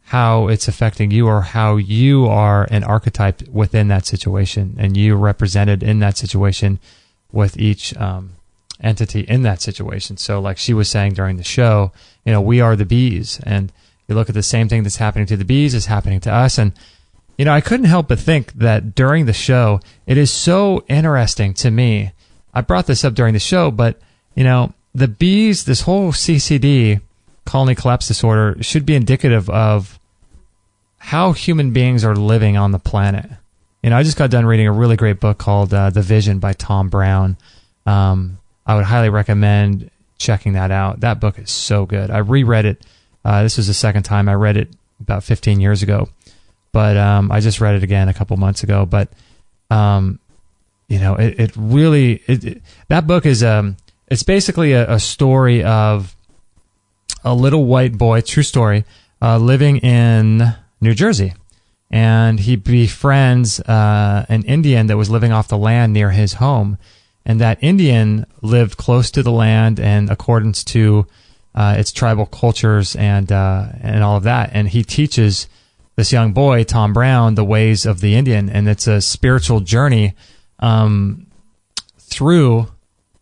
how it's affecting you, or how you are an archetype within that situation and you represented in that situation with each entity in that situation. So like she was saying during the show, you know, we are the bees, and you look at the same thing that's happening to the bees is happening to us. And, you know, I couldn't help but think that during the show, it is so interesting to me. I brought this up during the show, but, you know, the bees, this whole CCD, colony collapse disorder, should be indicative of how human beings are living on the planet. You know, I just got done reading a really great book called The Vision by Tom Brown. I would highly recommend checking that out. That book is so good. I reread it This was the second time. I read it about 15 years ago, but I just read it again a couple months ago. But it really that book is it's basically a story of a little white boy, true story, living in New Jersey. And he befriends an Indian that was living off the land near his home. And that Indian lived close to the land in accordance to its tribal cultures and all of that. And he teaches this young boy, Tom Brown, the ways of the Indian. And it's a spiritual journey through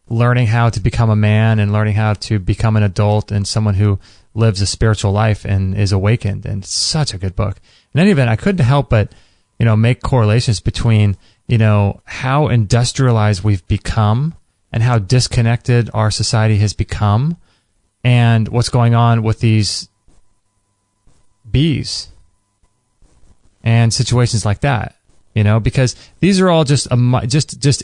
learning how to become a man and learning how to become an adult and someone who lives a spiritual life and is awakened. And it's such a good book. In any event, I couldn't help but, make correlations between, how industrialized we've become and how disconnected our society has become and what's going on with these bees and situations like that, because these are all just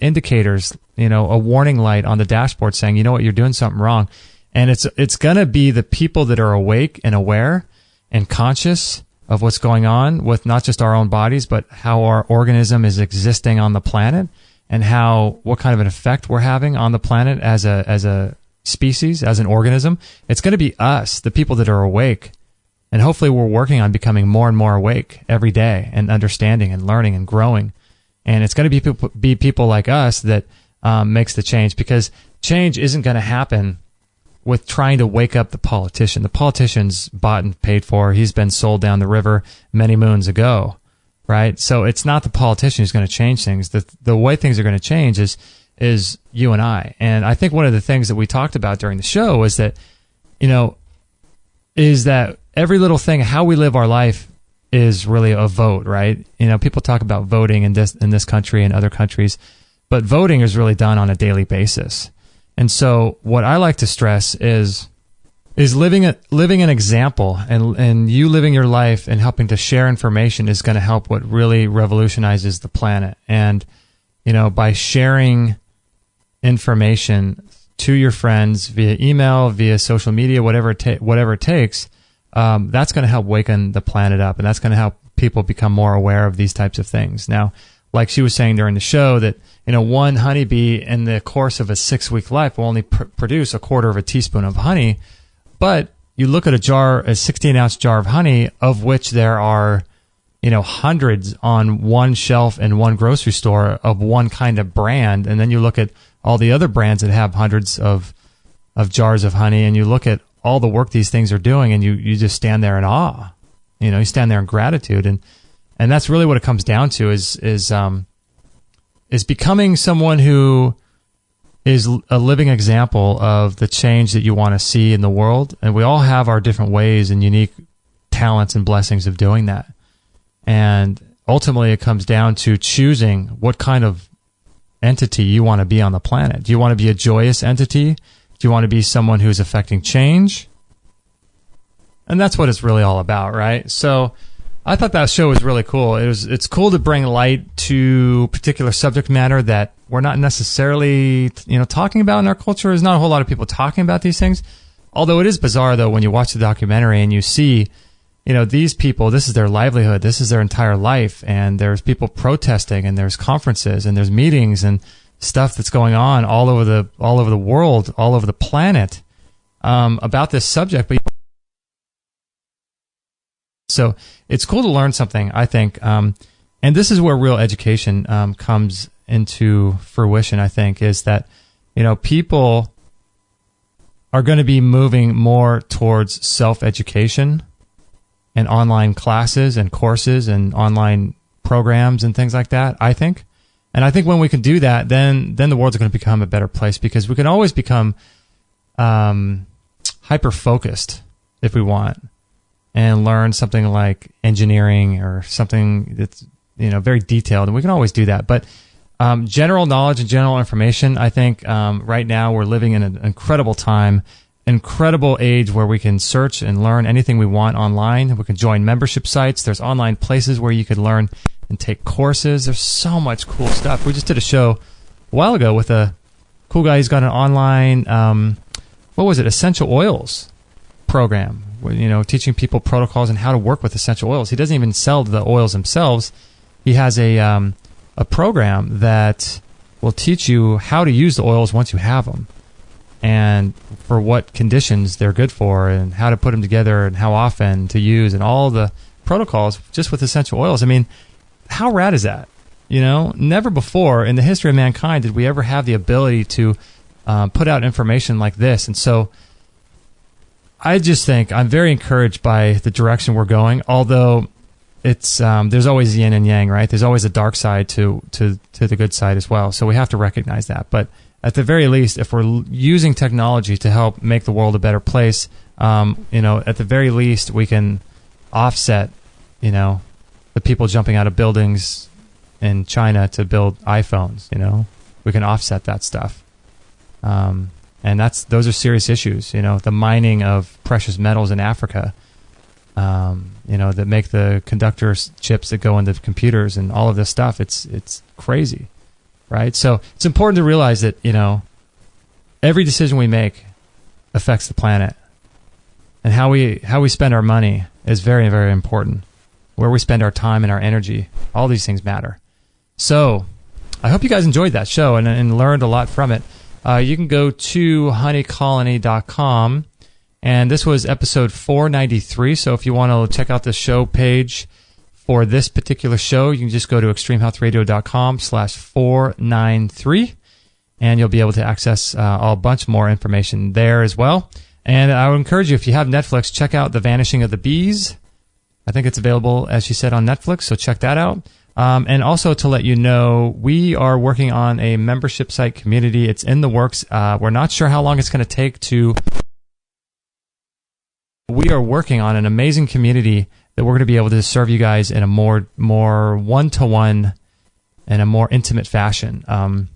indicators, a warning light on the dashboard saying, you're doing something wrong. And it's going to be the people that are awake and aware and conscious of what's going on with not just our own bodies, but how our organism is existing on the planet and what kind of an effect we're having on the planet as a species, as an organism. It's going to be us, the people that are awake. And hopefully we're working on becoming more and more awake every day and understanding and learning and growing. And it's going to be people like us that makes the change, because change isn't going to happen with trying to wake up the politician. The politician's bought and paid for. He's been sold down the river many moons ago, right? So it's not the politician who's going to change things. The way things are going to change is you and I. And I think one of the things that we talked about during the show was that, is that every little thing, how we live our life, is really a vote, right? People talk about voting in this country and other countries, but voting is really done on a daily basis. And so what I like to stress is living an example, and you living your life and helping to share information is going to help what really revolutionizes the planet. And, by sharing information to your friends via email, via social media, whatever it takes, that's going to help waken the planet up, and that's going to help people become more aware of these types of things. Now, like she was saying during the show, that one honeybee in the course of a 6-week life will only produce 1/4 of a teaspoon of honey. But you look at a 16-ounce jar of honey, of which there are, hundreds on one shelf in one grocery store of one kind of brand. And then you look at all the other brands that have hundreds of jars of honey, and you look at all the work these things are doing, and you just stand there in awe. You stand there in gratitude. And that's really what it comes down to is becoming someone who is a living example of the change that you want to see in the world. And we all have our different ways and unique talents and blessings of doing that. And ultimately, it comes down to choosing what kind of entity you want to be on the planet. Do you want to be a joyous entity? Do you want to be someone who's affecting change? And that's what it's really all about, right? So I thought that show was really cool. It's cool to bring light to particular subject matter that we're not necessarily, talking about in our culture. There's not a whole lot of people talking about these things. Although it is bizarre, though, when you watch the documentary and you see, these people, this is their livelihood, this is their entire life, and there's people protesting, and there's conferences, and there's meetings and stuff that's going on all over the world, all over the planet, about this subject. But so it's cool to learn something, I think. And this is where real education comes into fruition, I think, is that, people are going to be moving more towards self-education and online classes and courses and online programs and things like that, I think. And I think when we can do that, then the world's going to become a better place, because we can always become hyper-focused if we want, and learn something like engineering or something that's very detailed, and we can always do that. But general knowledge and general information, I think right now we're living in an incredible time, incredible age where we can search and learn anything we want online. We can join membership sites. There's online places where you could learn and take courses. There's so much cool stuff. We just did a show a while ago with a cool guy. He's got an online, essential oils program. teaching people protocols and how to work with essential oils. He doesn't even sell the oils themselves. He has a program that will teach you how to use the oils once you have them, and for what conditions they're good for, and how to put them together, and how often to use, and all the protocols just with essential oils. I mean, how rad is that? Never before in the history of mankind did we ever have the ability to put out information like this. And so I just think I'm very encouraged by the direction we're going, although it's there's always yin and yang, right? There's always a dark side to the good side as well. So we have to recognize that. But at the very least, if we're using technology to help make the world a better place, at the very least we can offset, the people jumping out of buildings in China to build iPhones. We can offset that stuff. And those are serious issues. The mining of precious metals in Africa, that make the conductor chips that go into computers and all of this stuff. It's crazy, right? So it's important to realize that, every decision we make affects the planet, and how we spend our money is very, very important. Where we spend our time and our energy, all these things matter. So I hope you guys enjoyed that show and learned a lot from it. You can go to honeycolony.com, and this was episode 493. So if you want to check out the show page for this particular show, you can just go to extremehealthradio.com/493, and you'll be able to access a bunch more information there as well. And I would encourage you, if you have Netflix, check out The Vanishing of the Bees. I think it's available, as she said, on Netflix, so check that out. And also to let you know, we are working on a membership site community. It's in the works. We're not sure how long it's going to take to... We are working on an amazing community that we're going to be able to serve you guys in a more one-to-one and a more intimate fashion. And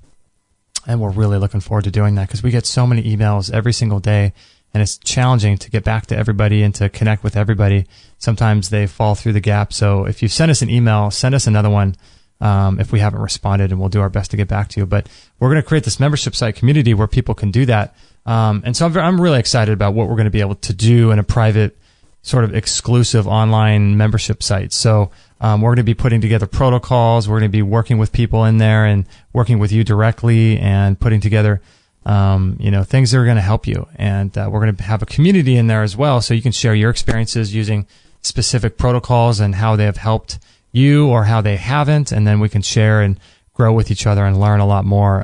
we're really looking forward to doing that, because we get so many emails every single day, and it's challenging to get back to everybody and to connect with everybody. Sometimes they fall through the gap. So if you send us an email, send us another one if we haven't responded, and we'll do our best to get back to you. But we're going to create this membership site community where people can do that. And so I'm really excited about what we're going to be able to do in a private, sort of exclusive online membership site. So we're going to be putting together protocols. We're going to be working with people in there and working with you directly and putting together things that are going to help you. And we're going to have a community in there as well, so you can share your experiences using specific protocols and how they have helped you or how they haven't, and then we can share and grow with each other and learn a lot more.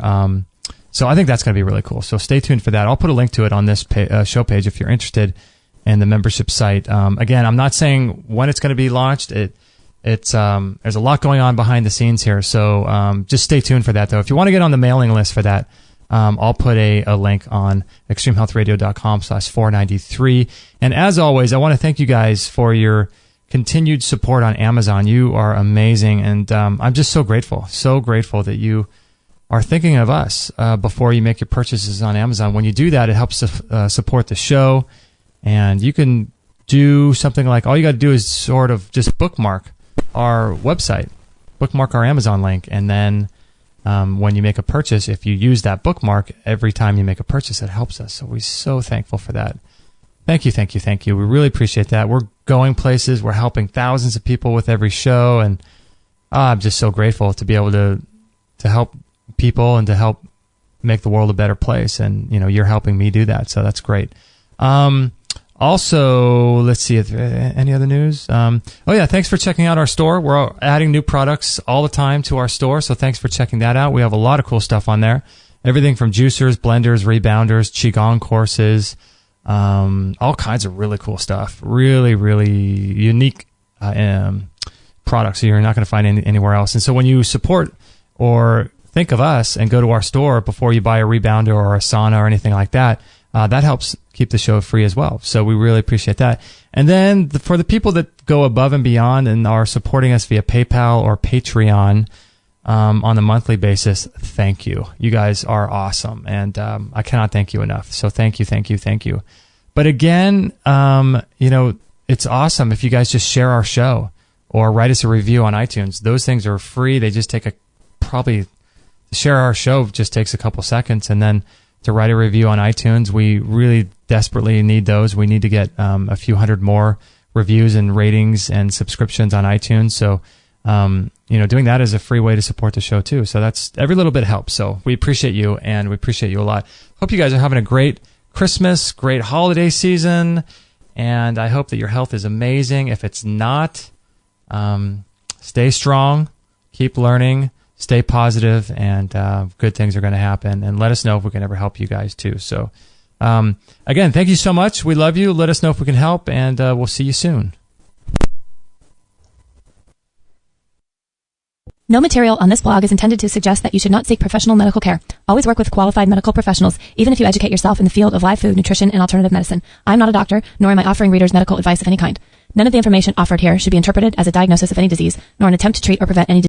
So I think that's going to be really cool. So stay tuned for that. I'll put a link to it on this show page if you're interested in the membership site. Again, I'm not saying when it's going to be launched. There's a lot going on behind the scenes here, so just stay tuned for that, though. If you want to get on the mailing list for that, I'll put a link on extremehealthradio.com/493. And as always, I want to thank you guys for your continued support on Amazon. You are amazing, and I'm just so grateful that you are thinking of us before you make your purchases on Amazon. When you do that, it helps to support the show, and you can do something like, all you got to do is sort of just bookmark our website, bookmark our Amazon link, and then when you make a purchase, if you use that bookmark every time you make a purchase, it helps us. So we're so thankful for that. Thank you. We really appreciate that. We're going places. We're helping thousands of people with every show, and I'm just so grateful to be able to help people and to help make the world a better place. And you're helping me do that, so that's great. Also, let's see, any other news? Thanks for checking out our store. We're adding new products all the time to our store, so thanks for checking that out. We have a lot of cool stuff on there. Everything from juicers, blenders, rebounders, Qigong courses, all kinds of really cool stuff. Really, really unique products that you're not going to find anywhere else. And so when you support or think of us and go to our store before you buy a rebounder or a sauna or anything like that, that helps keep the show free as well. So we really appreciate that. And then for the people that go above and beyond and are supporting us via PayPal or Patreon on a monthly basis, thank you. You guys are awesome, and I cannot thank you enough. So thank you. But again, it's awesome if you guys just share our show or write us a review on iTunes. Those things are free. They just take share our show just takes a couple seconds, and then to write a review on iTunes. We really desperately need those. We need to get a few hundred more reviews and ratings and subscriptions on iTunes. So, doing that is a free way to support the show too. So that's, every little bit helps. So we appreciate you, and we appreciate you a lot. Hope you guys are having a great Christmas, great holiday season, and I hope that your health is amazing. If it's not, stay strong, keep learning, stay positive, and good things are going to happen. And let us know if we can ever help you guys too. So, again, thank you so much. We love you. Let us know if we can help, and we'll see you soon. No material on this blog is intended to suggest that you should not seek professional medical care. Always work with qualified medical professionals, even if you educate yourself in the field of live food, nutrition, and alternative medicine. I'm not a doctor, nor am I offering readers medical advice of any kind. None of the information offered here should be interpreted as a diagnosis of any disease, nor an attempt to treat or prevent any disease.